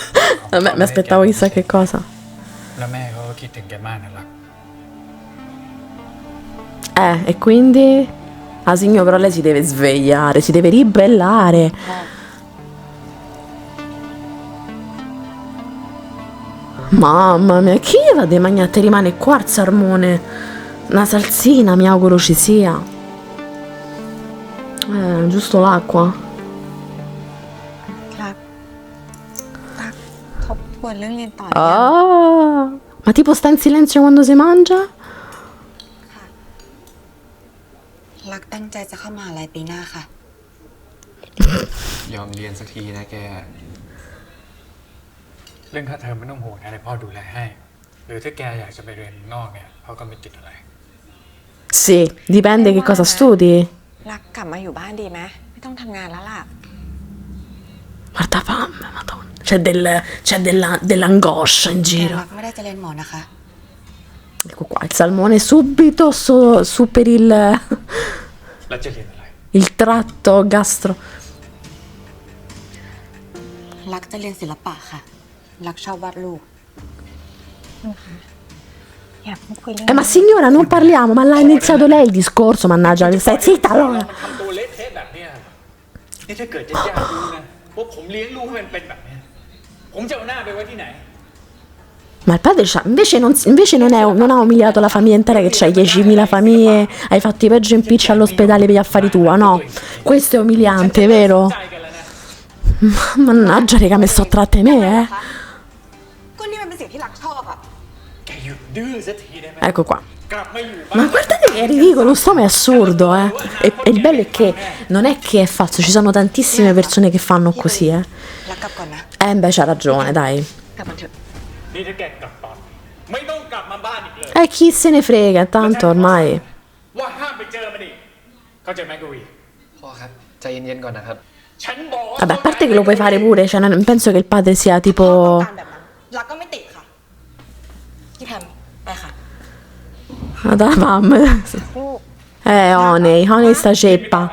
ของ Vabbè, mi aspettavo chissà che cosa. แล้วแม่เขาก็คิดถึงแกมากนะรัก E quindi? Ah, signor, però lei si deve svegliare, si deve ribellare. Mamma mia, chi va de magnate rimane qua il salmone? Una salsina, mi auguro ci sia. Giusto l'acqua. ครับตักทบทวนเรื่องเรียนต่อ Ah, ma tipo sta in silenzio quando si mangia? รักตั้งใจจะเข้ามหาลัยปีหน้าค่ะ ยอมเรียนสักทีนะแก เรื่องค่าเทอมไม่ต้องห่วงนะเดี๋ยวพ่อดูแลให้ หรือถ้าแกอยากจะไปเรียนเมืองนอกเนี่ยพ่อก็ไม่ติดอะไร Sì, dipende che cosa studi. รักกลับมาอยู่บ้านดีไหมไม่ต้องทำงานแล้วล่ะ Guarda Pam, madonna. C'è dell'angoscia in แต่ giro. รักไม่ได้จะเรียนหมอนะคะ Ecco qua, il salmone subito su perแล้วจะเรียนอะไร il tratto gastro. รักจะเรียนศิลปะค่ะ รักชอบวาดรูป อยากพูดคุยเรื่อง Ma signora, non parliamo, ma l'ha iniziato lei il discorso, mannaggia, stai zitta เรา allora. มันทำตัวเละเทะแบบเนี้ยนี่ถ้าเกิดจะญาติรู้นะว่าผมเลี้ยงลูกให้มันเป็นแบบเนี้ยผมจะเอาหน้าไปไว้ที่ไหน Ma il padre invece non ha umiliato la famiglia intera, che c'hai 10.000 famiglie, hai fatto i peggio impicci all'ospedale per gli affari tua, no? Questo è umiliante, vero? ใจกันแล้วนะ Mannaggia, raga, mi sto tratte me, eh. ก็นี่มันเป็นสิ่งที่รักชอบอ่ะ แกหยุดดื้อสักทีได้ไหม Ecco qua. กลับมาอยู่บ้าน Ma guardate che è ridicolo, sto è assurdo, eh. E il bello è che non è che è falso, ci sono tantissime persone che fanno così, eh. รักกลับก่อนนะ Beh, c'ha ragione, dai. กลับมาเถอะ นี่ถ้าแกกลับตอนนี้ไม่ต้องกลับมาบ้านอีกเลย Chi se ne frega, tanto ormai. ว่าห้ามไปเจอมันอีกเข้าใจไหมกวี พ่อครับ ใจเย็นๆก่อนนะครับ ฉันบอกว่า Vabbè, a parte che lo puoi fare pure, cioè non penso che il padre sia ต้อง tipo... การแบบนั้นรักก็ไม่ติดค่ะ พี่แพมไปค่ะ Da mamma. Honey sta ceppa.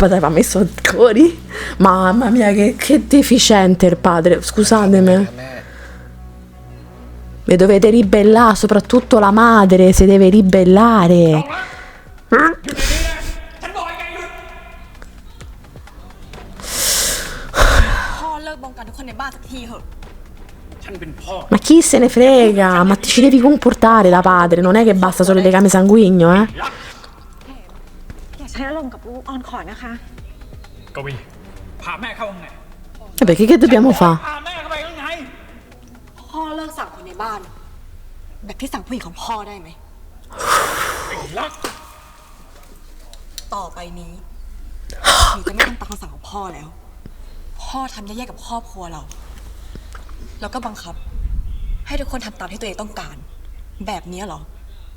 Ma dai, ma ha messo cori? Mamma mia, che deficiente il padre, scusatemi. แม่ Vi dovete ribellare, soprattutto la madre si deve ribellare. อยู่ในนี้นะฉันบอกให้แกหยุด พ่อเลิกบงการทุกคนในบ้านสักทีเถอะ ฉันเป็นพ่อ Ma chi se ne frega? Ma ti ci devi comportare da padre, non è che basta solo il legame sanguigno, eh? อย่าใช้อารมณ์กับลูกออนขอนะคะ กวีพาแม่เข้าข้างใน E perché che dobbiamo fare? พาแม่เข้าไปข้างใน พ่อเลิกสั่งคนในบ้าน แบบที่สั่งผู้หญิงของพ่อได้ไหม ไอ้รัก ต่อไปนี้หนูจะไม่ทำตามคำสั่งของพ่อแล้ว พ่อทำแย่ๆกับครอบครัวเรา แล้วก็บังคับ ให้ทุกคนทำตามที่ตัวเองต้องการ แบบนี้เหรอ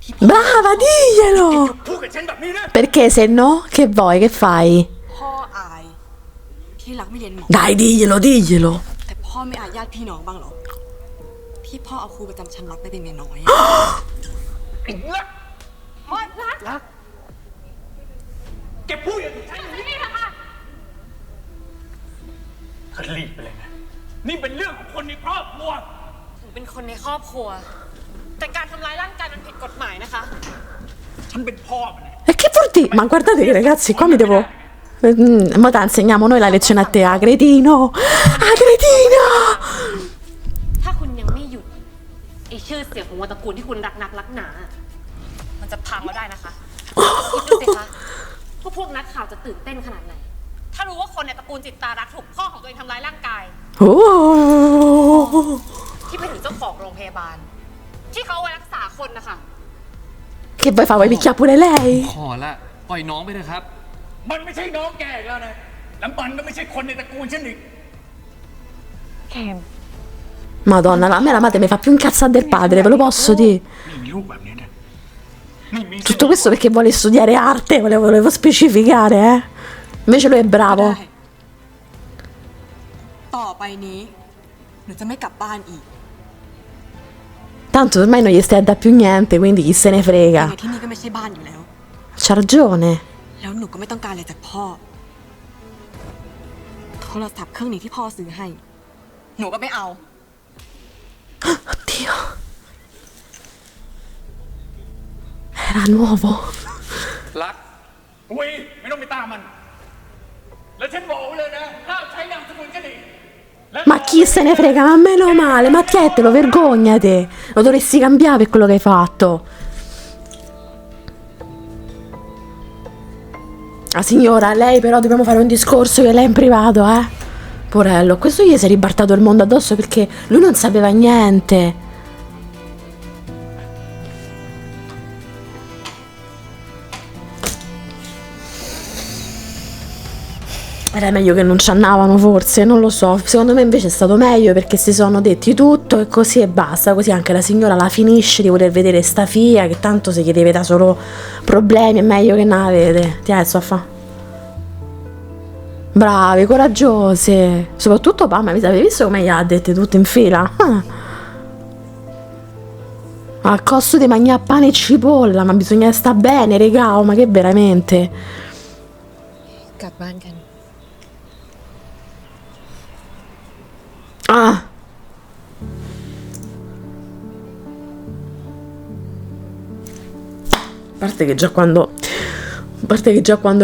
ที่พ่อ Brava, diglielo! พูดกับฉันแบบนี้นะ Perché se no, che vuoi, che fai? พ่ออาย ที่รักไม่เรียนหมอ Dai, diglielo! แต่พ่อไม่อายญาติพี่น้องบ้างเหรอ ที่พ่อเอาครูประจำชั้นรักไปเป็นเมียน้อยอะ ไอ้รักรักแกพูดอย่างนี้ใช่ไหมเธอรีบไปเลยนะ นี่เป็นเรื่องของคนในครอบครัว หนูเป็นคนในครอบครัว แต่การทำร้ายร่างกายมันผิดกฎหมายนะคะ ฉันเป็นพ่อมันนะ E che vuol dire? Ma guardate che ragazzi, qua mi devo... Ma te insegniamo noi la lezione a te, a cretino! A cretino! ถ้าคุณยังไม่หยุดไอชื่อเสียงของวงตระกูลที่คุณรักนักรักหนา มันจะพังเราได้นะคะคิดดูสิคะว่าพวกนักข่าวจะตื่นเต้นขนาดไหน ถ้ารู้ว่าคนในตระกูลจิตตารักถูกพ่อของตัวเองทำร้ายร่างกาย Oh! ที่ไปถึงเจ้าของโรงพยาบาล ที่เขาเอาไว้รักษาคนนะคะ Che vuoi fare? Vuoi picchiare pure lei? ขอละ ปล่อยน้องไปเถอะครับ มันไม่ใช่น้องแกอีกแล้วนะแล้วมันก็ไม่ใช่คนในตระกูลฉันอีก เขม Madonna, a me la madre mi fa più incazzare del padre, ve lo posso dire? ไม่มีลูกแบบนี้นะไม่มี Tutto questo perché vuole studiare arte, volevo specificare, eh? Invece lui è ได้ bravo. ต่อไปนี้ หนูจะไม่กลับบ้านอีก Tanto ormai non gli stai a dare più niente, quindi chi se ne ยัง frega. ไงที่นี่ก็ไม่ใช่บ้านอยู่แล้ว C'ha ragione. แล้วหนูก็ไม่ต้องการอะไรจากพ่อ โทรศัพท์เครื่องนี้ที่พ่อซื้อให้ หนูก็ไม่เอา Oddio. Era nuovo. รักวีไม่ต้องไปตามมัน แล้วฉันบอกไว้เลยนะห้ามใช้นามสกุลฉันอีก Ma chi se ne frega? Ma meno male, ma tientelo, vergognate. Lo dovresti cambiare per quello che hai fatto. Ah signora, lei però dobbiamo fare un discorso che lei è in privato, eh? Porello, questo gli si è ribaltato il mondo addosso perché lui non sapeva niente. Era meglio che non ci andavano forse, non lo so. Secondo me invece è stato meglio perché si sono detti tutto e così e basta. Così anche la signora la finisce di voler vedere sta figlia che tanto si chiedeva da solo problemi, è meglio che non la vede. Ti alzo a fa. Bravi, coraggiose. Soprattutto mamma, mi avete visto come gli ha dette tutte in fila? Ah. A costo di mangiare pane e cipolla, ma bisogna sta bene, regà, oh, ma che veramente. กลับบ้านกัน Ah. A parte che già quando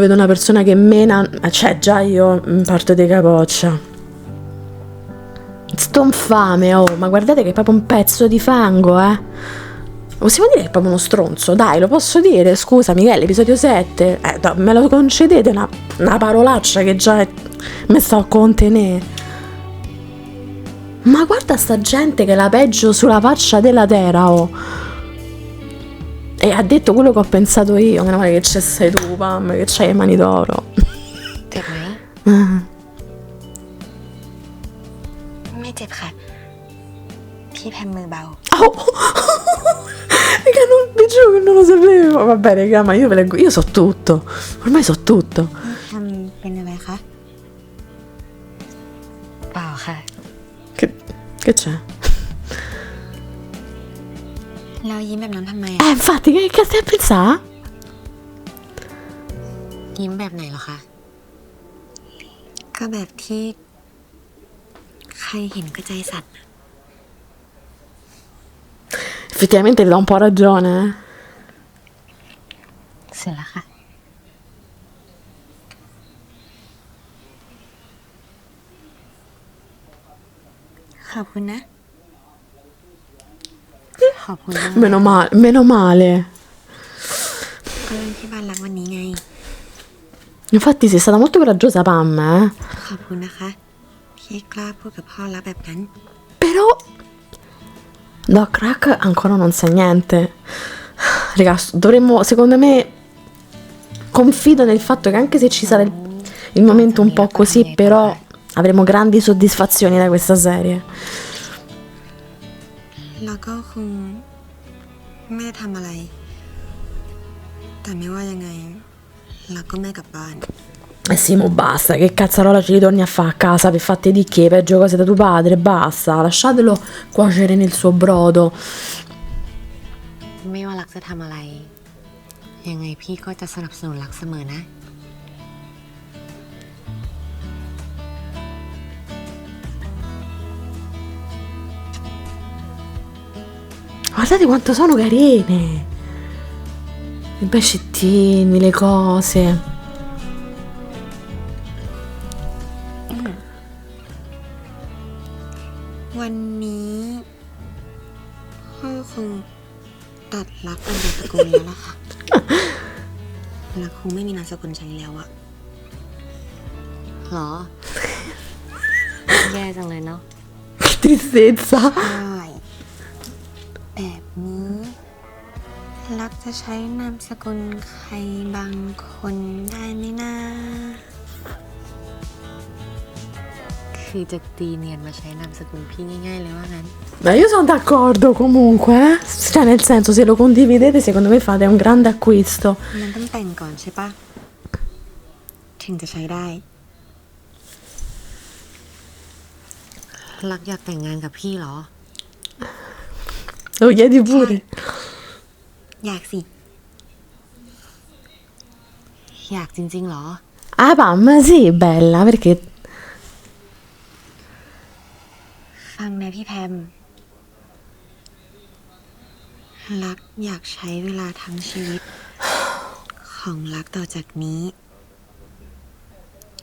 vedo una persona che mena, cioè già io parto di capoccia. Sto infame, oh, ma guardate che è proprio un pezzo di fango, eh. Possiamo dire che è proprio uno stronzo, dai, lo posso dire, scusa Michele, episodio 7. Me lo concedete una parolaccia che già mi sto a contenere. Ma guarda sta gente che è la peggio sulla faccia della terra, oh. E ha detto quello che ho pensato io, meno male che c'è sei tu, Pam, che c'hai le mani d'oro. เจ็บไหม ไม่เจ็บค่ะ พี่แพมมือเบา Oh. Raga, vi giuro che non lo sapevo. Vabbè, raga, ma io ve leggo, io so tutto. Ormai so tutto. แพมเป็นอะไรคะ เปล่าค่ะ Che c'è? เรายิ้มแบบนั้นทำไม Infatti, che stai a pensare? ยิ้มแบบไหนเหรอคะ ก็แบบที่ใครเห็นก็ใจสั่น Effettivamente ti do un po' ragione, eh. เสร็จแล้วค่ะ ขอบคุณนะ ขอบคุณมาก Meno male, meno male. ก็เรื่องที่บ้านรักวันนี้ไง Infatti sei stata molto coraggiosa, Pam, eh. ขอบคุณนะคะ ที่กล้าพูดกับพ่อรักแบบนั้น Però Doc Crack ancora non sa niente. Raga, dovremmo, secondo me, confido nel fatto che anche se ci sarà il momento un po' così, però avremo grandi soddisfazioni da questa serie. แล้วก็คงไม่ได้ทำอะไร แต่ไม่ว่ายังไงเราก็ไม่กลับบ้าน Eh sì, mo basta, che cazzarola ci ritorni a fare a casa per fatte di che, peggio cose da tuo padre, basta, lasciatelo cuocere nel suo brodo. ไม่ว่ารักจะทำอะไร ยังไงพี่ก็จะสนับสนุนรักเสมอนะ Guardate quanto sono carine! I bascettini, le cose. วันนี้พ่อคงตัดรักเป็นนามสกุลแล้วล่ะค่ะ รักคงไม่มีนามสกุลใช้แล้วอะ หรอ แย่จังเลยเนาะ Che tristezza! ใช่แบบนี้รักจะใช้นามสกุลใครบางคนได้ไหมนะ คือจะตีเนียนมาใช้นามสกุลพี่ง่ายๆเลยว่างั้น Ma io sono d'accordo comunque, eh? Cioè nel senso, se lo condividete secondo me fate un grande acquisto. มันต้องแต่งก่อนใช่ปะ ถึงจะใช้ได้ รักอยากแต่งงานกับพี่เหรอ Lo chiedi pure. อยากสิ อยากจริงๆเหรอ Ah, Pam, sì, bella, perché ฟังนะพี่แพม รักอยากใช้เวลาทั้งชีวิต ของรักต่อจากนี้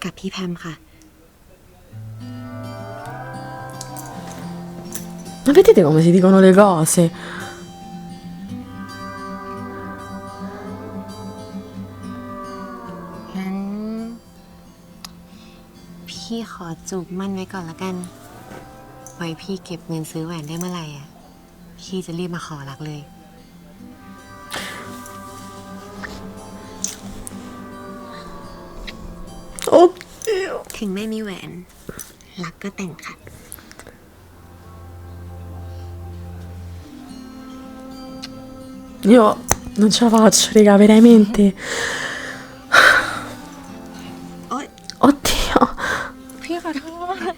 กับพี่แพมค่ะ Ma vedete come si dicono le cose? งั้น พี่ขอจูบมั่นไว้ก่อนละกัน ไว้พี่เก็บเงินซื้อแหวนได้เมื่อไหร่อ่ะ พี่จะรีบมาขอรักเลย Oddio. ถึงไม่มีแหวน รักก็แต่งค่ะ Io non ce la faccio, raga, veramente. โอ๊ย Oddio, พี่ขอโทษ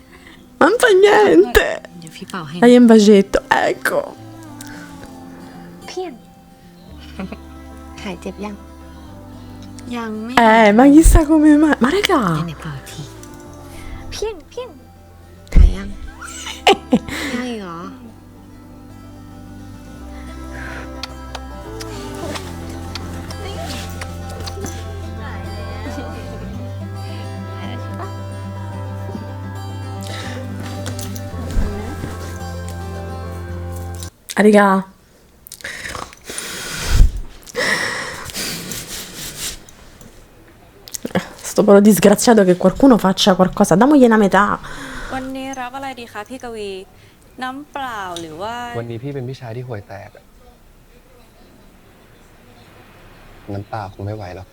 non fa niente. เดี๋ยวพี่เป่าให้ Dai un bacetto, ecco. หายเจ็บยัง ยังไม่ Ma chissà come mai. Ma ไหน raga, เปล่าที เพี้ยนเพี้ยน หายยังยังอีกเหรอ raga. Sto povero disgraziato che qualcuno faccia qualcosa. Damogli una metà. วันนี้รับอะไรดีคะพี่กวี น้ำเปล่าหรือว่า วันนี้พี่เป็นพี่ชายที่ห่วยแตกอะน้ำเปล่าคงไม่ไหวหรอก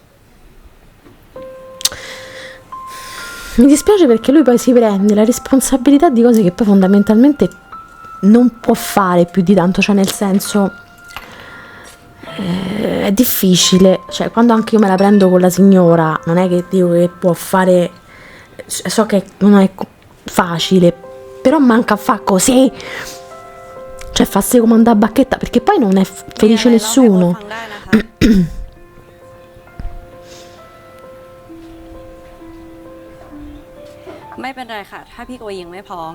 Mi dispiace perché lui poi si prende la responsabilità di cose che poi fondamentalmente non può fare più di tanto, cioè nel senso è difficile, cioè quando anche io me la prendo con la signora non è che dico che può fare, so che non è facile, però manca a fa così, cioè farsi comandare a bacchetta perché poi non è felice มีอะไรเล่าให้โอ๊ต nessuno. ฟังได้นะคะ ไม่เป็นไรค่ะ ถ้าพี่กวียังไม่พร้อม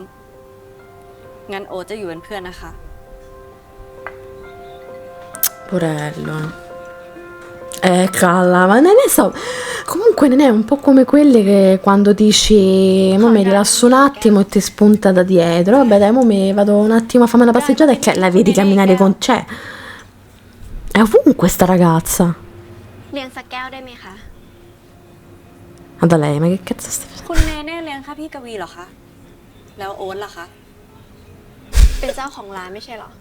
งั้นโอ๊ตจะอยู่เป็นเพื่อนนะคะ Porello. Calla, ma non ne so. Comunque non è un po' come quelle che quando dici mo mi rilasso un attimo e ti spunta da dietro. Vabbè dai, mo mi vado un attimo a farmi una passeggiata e che la vedi camminare con... Cioè, è ovunque sta ragazza. เลี้ยงสักแก้วได้ไหมคะ Guarda lei, ma che cazzo stai facendo? คุณเนเน่เลี้ยงแค่พี่กวีเหรอคะ แล้วโอ๊ตล่ะคะ เป็นเจ้าของร้านไม่ใช่เหรอ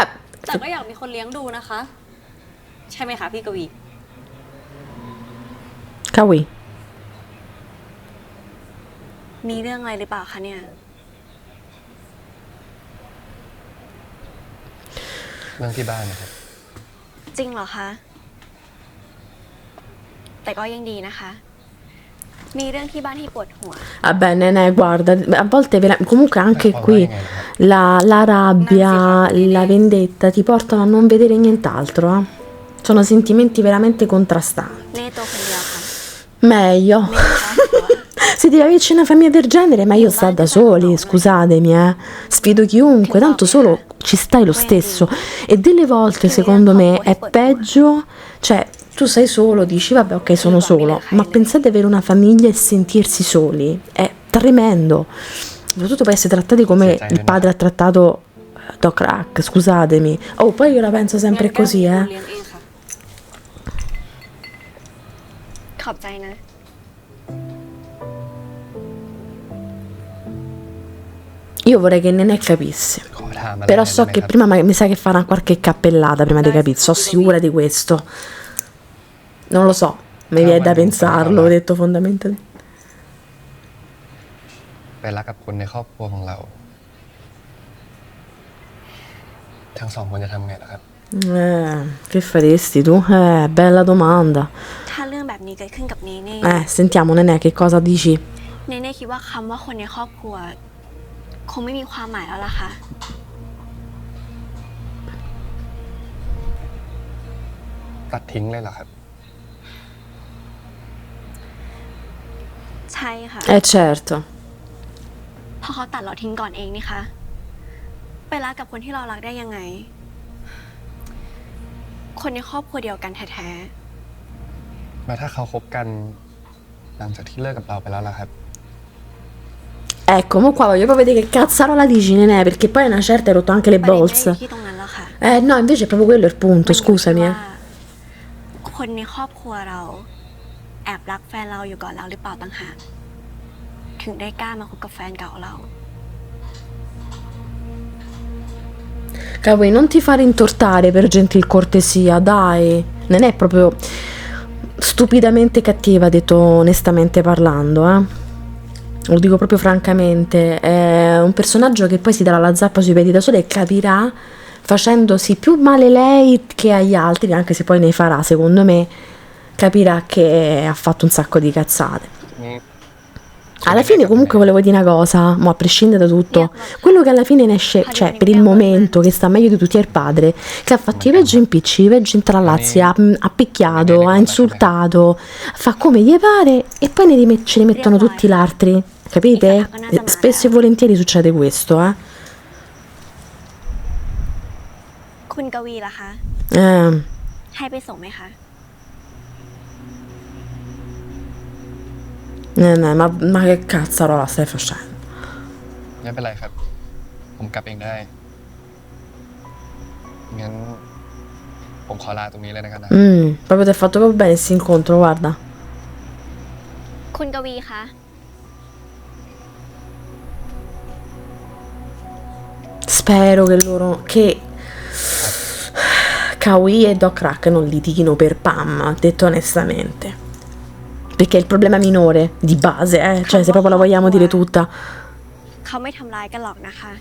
Ah, แต่ก็อยากมีคนเลี้ยงดูนะคะ ใช่ไหมคะพี่กวี Kawi. มีเรื่องอะไรหรือเปล่าคะเนี่ย เรื่องที่บ้านนะครับ จริงเหรอคะ แต่ก็ยังดีนะคะ มีเรื่องที่บ้านที่ปวดหัว Vabbè, Nenè, guarda, a volte comunque anche Ma qui poi niente. la rabbia, la vendetta ti portano a non vedere nient'altro, eh. Sono sentimenti veramente contrastanti. เน่ตัวคนเดียวค่ะ Meglio. ไม่มีครอบครัว Se deve averci una famiglia del genere, ma io sta da soli, scusatemi, Sfido chiunque, tanto solo ci stai lo stesso. E delle volte, secondo me, è peggio, cioè, tu sei solo, dici, vabbè, ok, sono solo, ma pensate ad avere una famiglia e sentirsi soli, è tremendo. Soprattutto poi essere trattati come il padre ha trattato Doc Rack, scusatemi. Oh, poi io la penso sempre งั้นแก้ว così, มีคนเลี้ยงเองค่ะ ขอบใจนะ Io vorrei che Nenè capisse. ขอถามอะไร Però หน่อย so ได้ไหม che ครับ prima mi sa che farà qualche cappellata prima di capire, sono sicura di questo. Non lo so, mi viene da pensarlo, ho detto fondamentalmente. ไปรักกับคนในครอบครัวของเรา ทั้งสองคนจะทำไงล่ะครับ Che faresti tu? Bella domanda. ถ้าเรื่องแบบนี้เกิดขึ้นกับเนเน่ Sentiamo Nenè che cosa dici. เนเน่คิดว่าคำว่าคนในครอบครัว คงไม่มีความหมายแล้วล่ะค่ะ ตัดทิ้งเลยเหรอครับ ใช่ค่ะ Certo. เพราะเขาตัดเราทิ้งก่อนเองนี่คะไปรักกับคนที่เรารักได้ยังไง คนในครอบครัวเดียวกันแท้ แล้วถ้าเขาคบกันหลังจากที่เลิกกับเราไปแล้วล่ะครับ Ecco, mo qua voglio proprio vedere che cazzarola dici Nenè, perché poi una certa hai rotto anche le ๆประเด็นไม่อ balls. ยู่ที่ตรงนั้นแล้วค่ะ No, invece è proprio quello il punto, มันอยู่ที่ scusami. ว่าคนในครอบครัวเรา แอบรักแฟนเราอยู่ก่อนเราหรือเปล่าต่างหากถึงได้กล้ามาคบกับแฟนเก่าเรา Kawi, non ti fare intortare per gentil cortesia, dai. Non è proprio stupidamente cattiva, detto onestamente parlando, Lo dico proprio francamente. È un personaggio che poi si darà la zappa sui piedi da sola e capirà, facendosi più male lei che agli altri, anche se poi ne farà, secondo me, capirà che ha fatto un sacco di cazzate. Alla fine comunque volevo dire una cosa, ma a prescindere da tutto, quello che alla fine ne esce, cioè per il momento che sta meglio di tutti è il padre, che ha fatto i veggi impicci, i veggi intrallazzi, ha picchiato, ha insultato, fa come gli pare e poi ce ne mettono tutti gli altri, capite? Spesso e volentieri succede questo, คุณกวีล่ะคะ ให้ไปส่งไหมคะ ma che cazzarola stai facendo? ไม่เป็นไรครับ ผมกลับเองได้ งั้น ผมขอลาตรงนี้เลยนะครับนะ Proprio ti ha fatto proprio bene questo incontro, guarda. คุณกวีคะ Spero che Kawi e Doc Rack non litighino per Pam, detto onestamente. Perché è il problema minore di base, cioè se proprio la vogliamo dire tutta. เขาไม่ทำร้ายกันหรอกนะคะ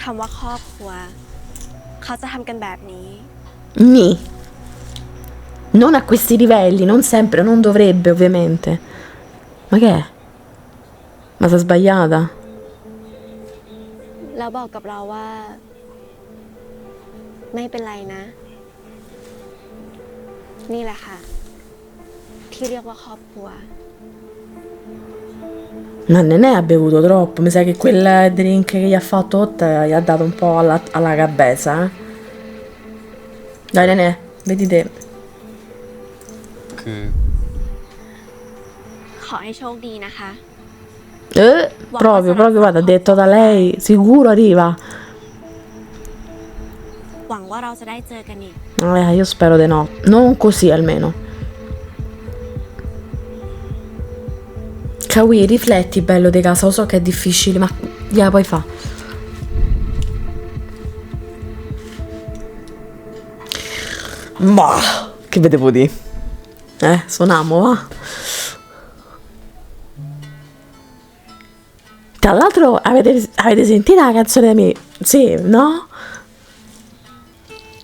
คำว่าครอบครัวเขาจะทำกันแบบนี้ Ni. Non a questi livelli, non sempre, non dovrebbe ovviamente. Ma che è? Ma si è sbagliata? แล้วบอกกับเราว่า ไม่เป็นไรนะ นี่แหละค่ะ ที่เรียกว่าครอบครัว Ma Nenè ha bevuto troppo, mi sa che quel drink che gli ha fatto gli ha dato un po' alla cabeza, Dai Nenè, vedi te. คือ ขอให้โชคดีนะคะ Proprio, guarda, detto da lei, sicuro arriva. หวังว่าเราจะได้เจอกันอีก Io spero di no, non così almeno. Kawi, rifletti, bello di casa, lo so che è difficile, ma gliela puoi fa'. Ma che vedevo di? Suoniamo, va? Tra l'altro avete sentito la canzone da me? Sì, no?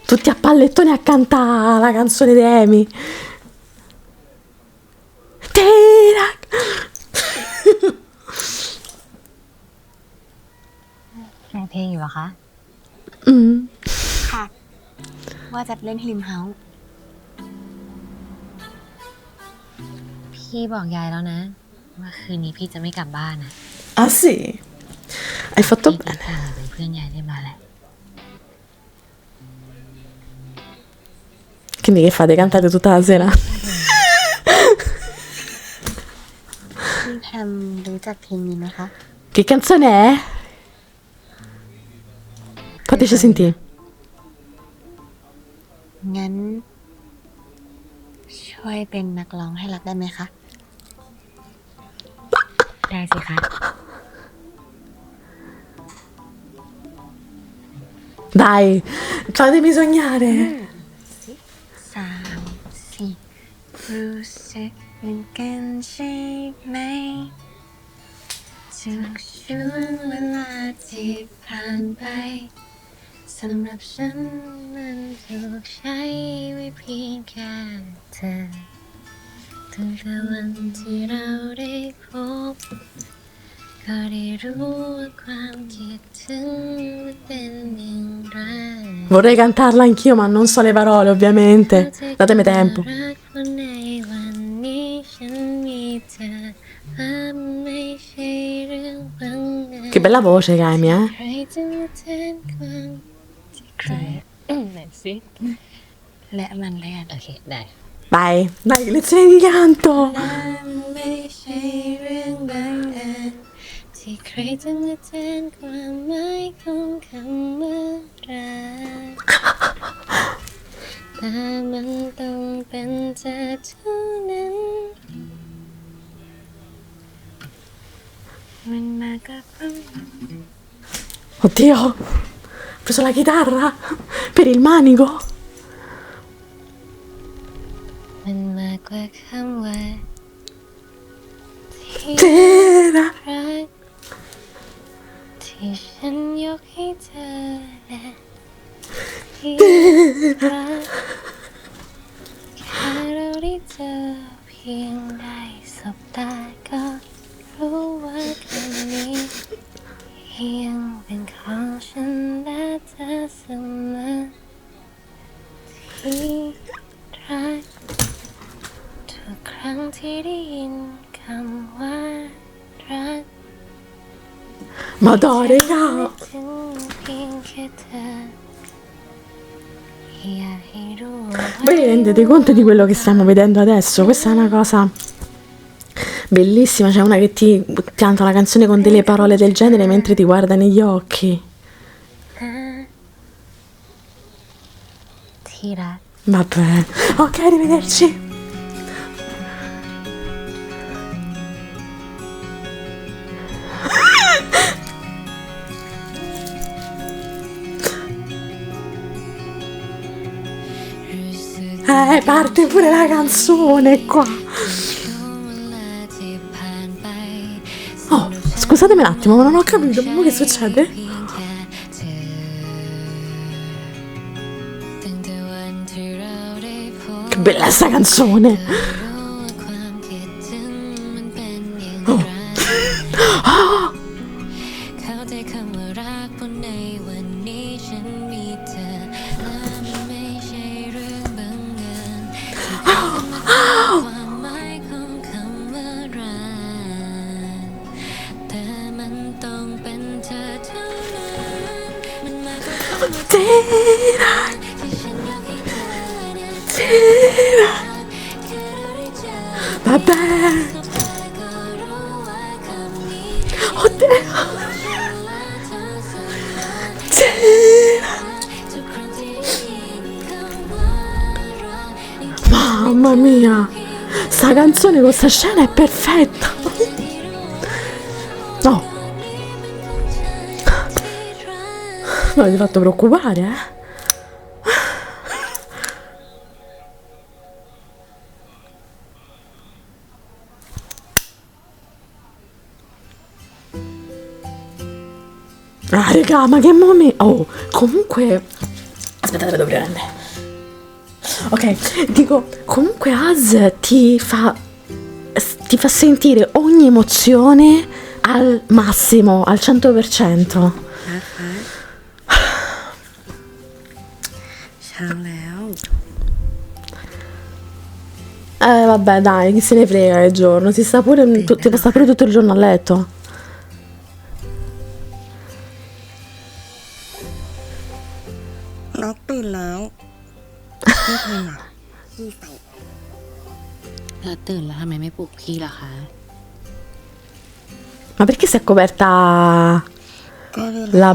Tutti a pallettoni a cantare la canzone di Amy. ร้องเพลงอยู่เหรอคะ ค่ะ ว่าจะเล่นให้ริมเฮาส์ พี่บอกยายแล้วนะ ว่าคืนนี้พี่จะไม่กลับบ้านนะ Ah sì? Hai fatto พี่ bene. เป็นเพื่อนยายเรียบร้อยแล้ว Quindi che fate? Cantate tutta la sera? พี่แพมรู้จักเพลงนี้ไหมคะ Che canzone è? Fateci sentire. งั้น ช่วยเป็นนักร้องให้รักได้ไหมคะ ได้สิคะ Dai, fatemi sognare. 3 4รู้สึกเหมือนกันใช่ไหมทุกช่วงเวลาที่ผ่านไปสำหรับฉันมันถูกใช้ไว้เพียงแค่เธอตั้งแต่วันที่เราได้พบก็ได้รู้ว่าความคิดถึงเป็นอย่างไร Vorrei cantarla anch'io, ma non so le parole, ovviamente. Datemi tempo. Che bella voce che hai, ไหนสิและมันเรียนโอเคได้ Vai, dai, che lezione di canto. ไม่ใช่เรื่องบังเอิญที่ใครจะมาแทนความหมายของคำว่ารักแต่มันต้องเป็นเธอเท่านั้นมันมากับความ Oddio, ho preso la chitarra per il manico. มันมากกว่าคำว่าที่ Tera. รักที่ฉันยกให้เธอและที่รักแค่เราได้เจอเพียงได้สบตาก็ ที่ได้ยินคำว่ารัก Madonna, raga. ถึงเพียงแค่เธออยากให้รู้ Voi vi rendete conto di quello che stiamo vedendo adesso? Questa è una cosa bellissima, c'è una che ti canta una canzone con delle parole del genere mentre ti guarda negli occhi. ที่รัก Vabbè, ok, arrivederci. Parte pure la canzone qua. Oh, scusatemi un attimo, ma non ho capito, ma che succede? Che bella sta canzone. Oh. Oh. Vabbè. Oddio. Mamma mia, sta canzone con sta scena è perfetta. No, mi avete fatto preoccupare, eh? Ah, raga, ma che momento! Oh, comunque... Aspettate, devo prendere. Ok, dico, comunque Az ti fa sentire ogni emozione al massimo, al 100%. เช้าแล้ว Vabbè, dai, chi se ne frega il giorno, ti sta pure tutto il giorno a letto. Ma perché si è coperta la...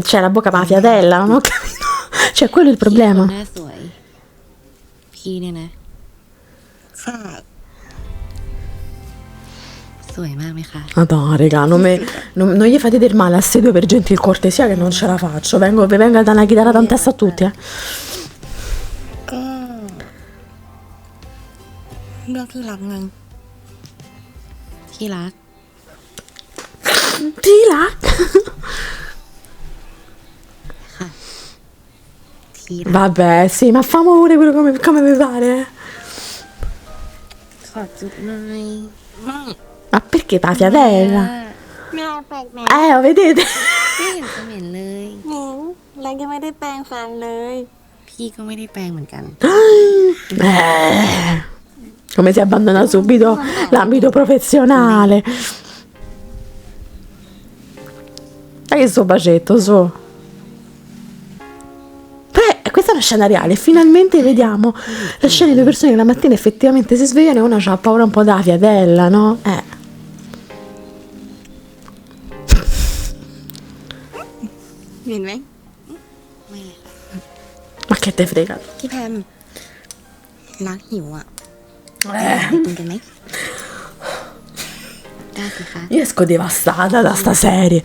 Cioè la bocca mafiatella, non ho capito. Cioè quello è il problema. Madonna, raga, non gli fate del male a ste due per gentil cortesia che non ce la faccio. Vi vengo a dare una chitarra in testa a tutti, eh. เลือกที่รักไงที่รัก Tiรัก ค่ะที่รัก Vabbè, sì, ma famo pure quello come vi pare. ขอจุ๊บหน่อย Ma perché la fiatella? ไม่เอาแปลกแหม Vedete? ไม่เห็นจะเหม็นเลยรักยังไม่ได้แปรงฟันเลยพี่ก็ไม่ได้แปรงเหมือนกัน Come si abbandona subito l'ambito professionale. Dai sto bacetto, su. Beh, questa è una scena reale. Finalmente vediamo la scena di due persone che la mattina effettivamente si svegliano e una ha paura un po' della fiatella, no? Vieni, Ma che te frega? พี่แพมรักหิวอ่ะกินกันไหมได้สิคะ Io esco devastata da sta serie.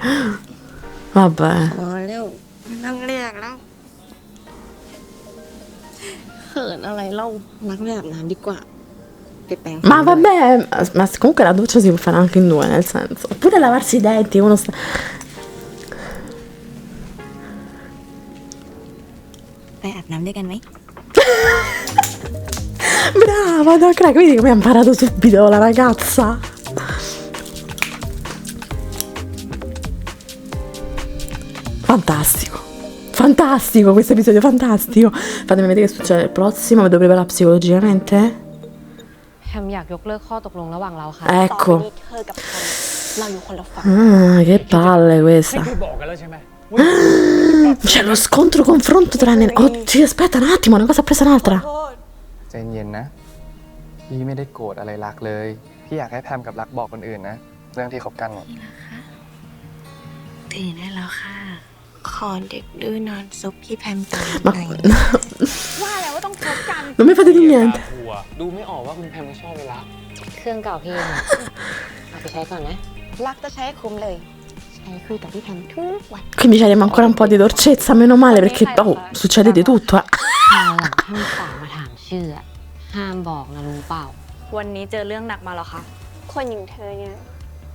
Vabbè. พอแล้วไม่ต้องเรียกแล้วเขินอะไรเล่ารักไม่อาบน้ำดีกว่าไปแปรงฟัน Ma vabbè, ma comunque la doccia si può fare anche in due, nel senso. Oppure lavarsi i denti, uno sta... ไปอาบน้ำด้วยกันไหม Brava, no, crack, vedi come ha imparato subito la ragazza. Fantastico. Fantastico questo episodio, fantastico. Fatemi vedere che succede il prossimo, mi devo preparare psicologicamente. แฮมอยากยกเลิกข้อตกลงระหว่างเราค่ะ Ecco. ต่อไปนี้เธอกับแพมเราอยู่คนละฝั่ง Ah, che palle ให้ questa. พี่บอกกันแล้วใช่ไหม C'è lo scontro confronto tra Oddio, aspetta un attimo, una cosa ha presa un'altra. ใจเย็นนะ พี่ไม่ได้โกรธอะไรรักเลย พี่อยากให้แพมกับรักบอกคนอื่นนะ เรื่องที่คบกันเนี่ย ตื่นได้แล้วค่ะ ขอเด็กดื้อนอนซุปพี่แพมตา Ma หน่อย ว่าแล้วว่าต้องคบกัน non mi fate di niente. ดูไม่ออกว่าคุณแพมไม่ชอบเวลา เครื่องเก่าพี่เอาไปใช้ก่อนนะ รักจะใช้ให้คุ้มเลย ใช้คุยกับพี่แพมทุกวัน Quindi c'abbiamo ancora un po' di dolcezza, meno male, perché succede di tutto. คราวหลังถ้ามีสาวมาถามชื่ออะห้ามบอกนะรู้เปล่า วันนี้เจอเรื่องหนักมาแล้วค่ะ คนอย่างเธอเนี่ย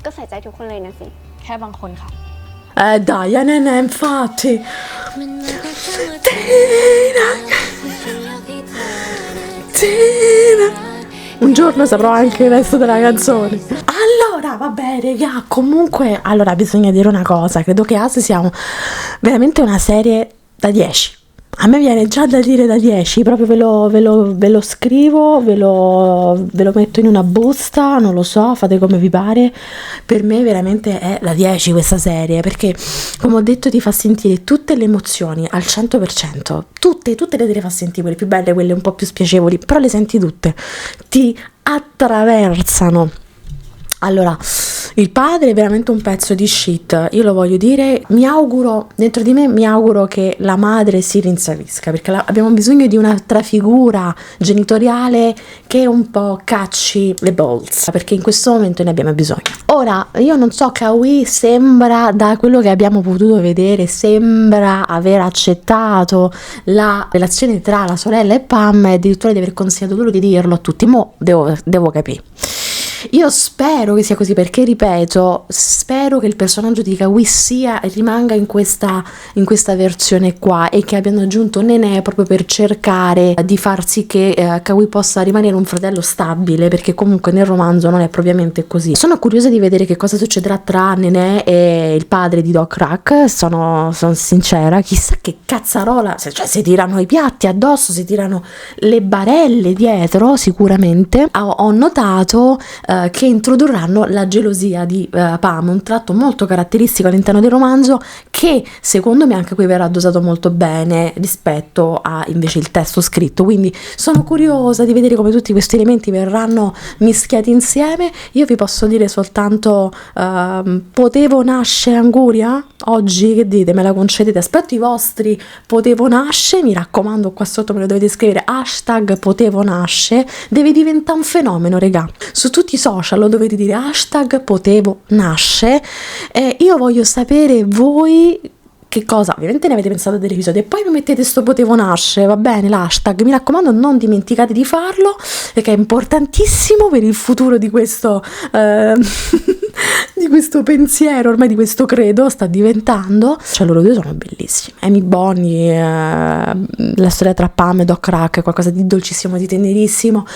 ก็ใส่ใจทุกคนเลยนะสิ แค่บางคนค่ะ Dai, Nene, infatti. Tina. Un giorno saprò anche il resto della canzone. Allora, vabbè, raga, comunque, allora bisogna dire una cosa. Credo che As sia veramente una serie da 10. A me viene già da dire da 10, proprio ve lo scrivo, ve lo metto in una busta, non lo so, fate come vi pare. Per me veramente è la 10 questa serie, perché come ho detto ti fa sentire tutte le emozioni al 100%, tutte le fa sentire, quelle più belle, quelle un po' più spiacevoli, però le senti tutte, ti attraversano. Allora, il padre è veramente un pezzo di shit, io lo voglio dire, mi auguro, dentro di me mi auguro che la madre si rinsavisca, perché abbiamo bisogno di un'altra figura genitoriale che un po' cacci le balls, perché in questo momento ne abbiamo bisogno. Ora, io non so, Kawi sembra, da quello che abbiamo potuto vedere, sembra aver accettato la relazione tra la sorella e Pam e addirittura di aver consigliato loro di dirlo a tutti, mo devo capire. Io spero che sia così, perché ripeto, spero che il personaggio di Kawi rimanga in questa versione qua, e che abbiano aggiunto Nenè proprio per cercare di far sì che Kawi possa rimanere un fratello stabile, perché comunque nel romanzo non è propriamente così. Sono curiosa di vedere che cosa succederà tra Nenè e il padre di Doc Rack, sono sincera, chissà che cazzarola, cioè si tirano i piatti addosso, si tirano le barelle dietro sicuramente. Ho notato che introdurranno la gelosia di Pam, un tratto molto caratteristico all'interno del romanzo, che secondo me anche qui verrà dosato molto bene rispetto a invece il testo scritto, quindi sono curiosa di vedere come tutti questi elementi verranno mischiati insieme. Io vi posso dire soltanto potevo nascere Anguria? Oggi che dite, me la concedete? Aspetto i vostri potevo nasce, mi raccomando, qua sotto me lo dovete scrivere, hashtag potevo nasce, deve diventare un fenomeno, regà, su tutti i social lo dovete dire, hashtag potevo nasce. Io voglio sapere voi che cosa ovviamente ne avete pensato dell'episodio, e poi mi mettete sto potevo nasce, va bene, l'hashtag, mi raccomando, non dimenticate di farlo, perché è importantissimo per il futuro di questo di questo pensiero, ormai di questo credo sta diventando. Cioè loro due sono bellissimi, Amy Bonny, la storia tra Pam e Doc Rack è qualcosa di dolcissimo, di tenerissimo.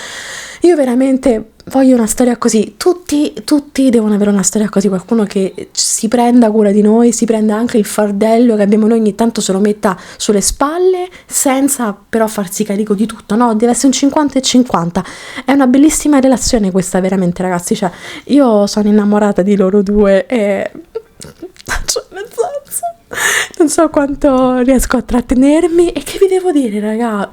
Io veramente voglio una storia così, tutti devono avere una storia così, qualcuno che si prenda cura di noi, si prenda anche il fardello che abbiamo noi, ogni tanto se lo metta sulle spalle, senza però farsi carico di tutto, no, deve essere un 50 e 50. È una bellissima relazione questa, veramente, ragazzi, cioè io sono innamorata di loro due e cioè, nel senso, non so quanto riesco a trattenermi. E che vi devo dire, raga,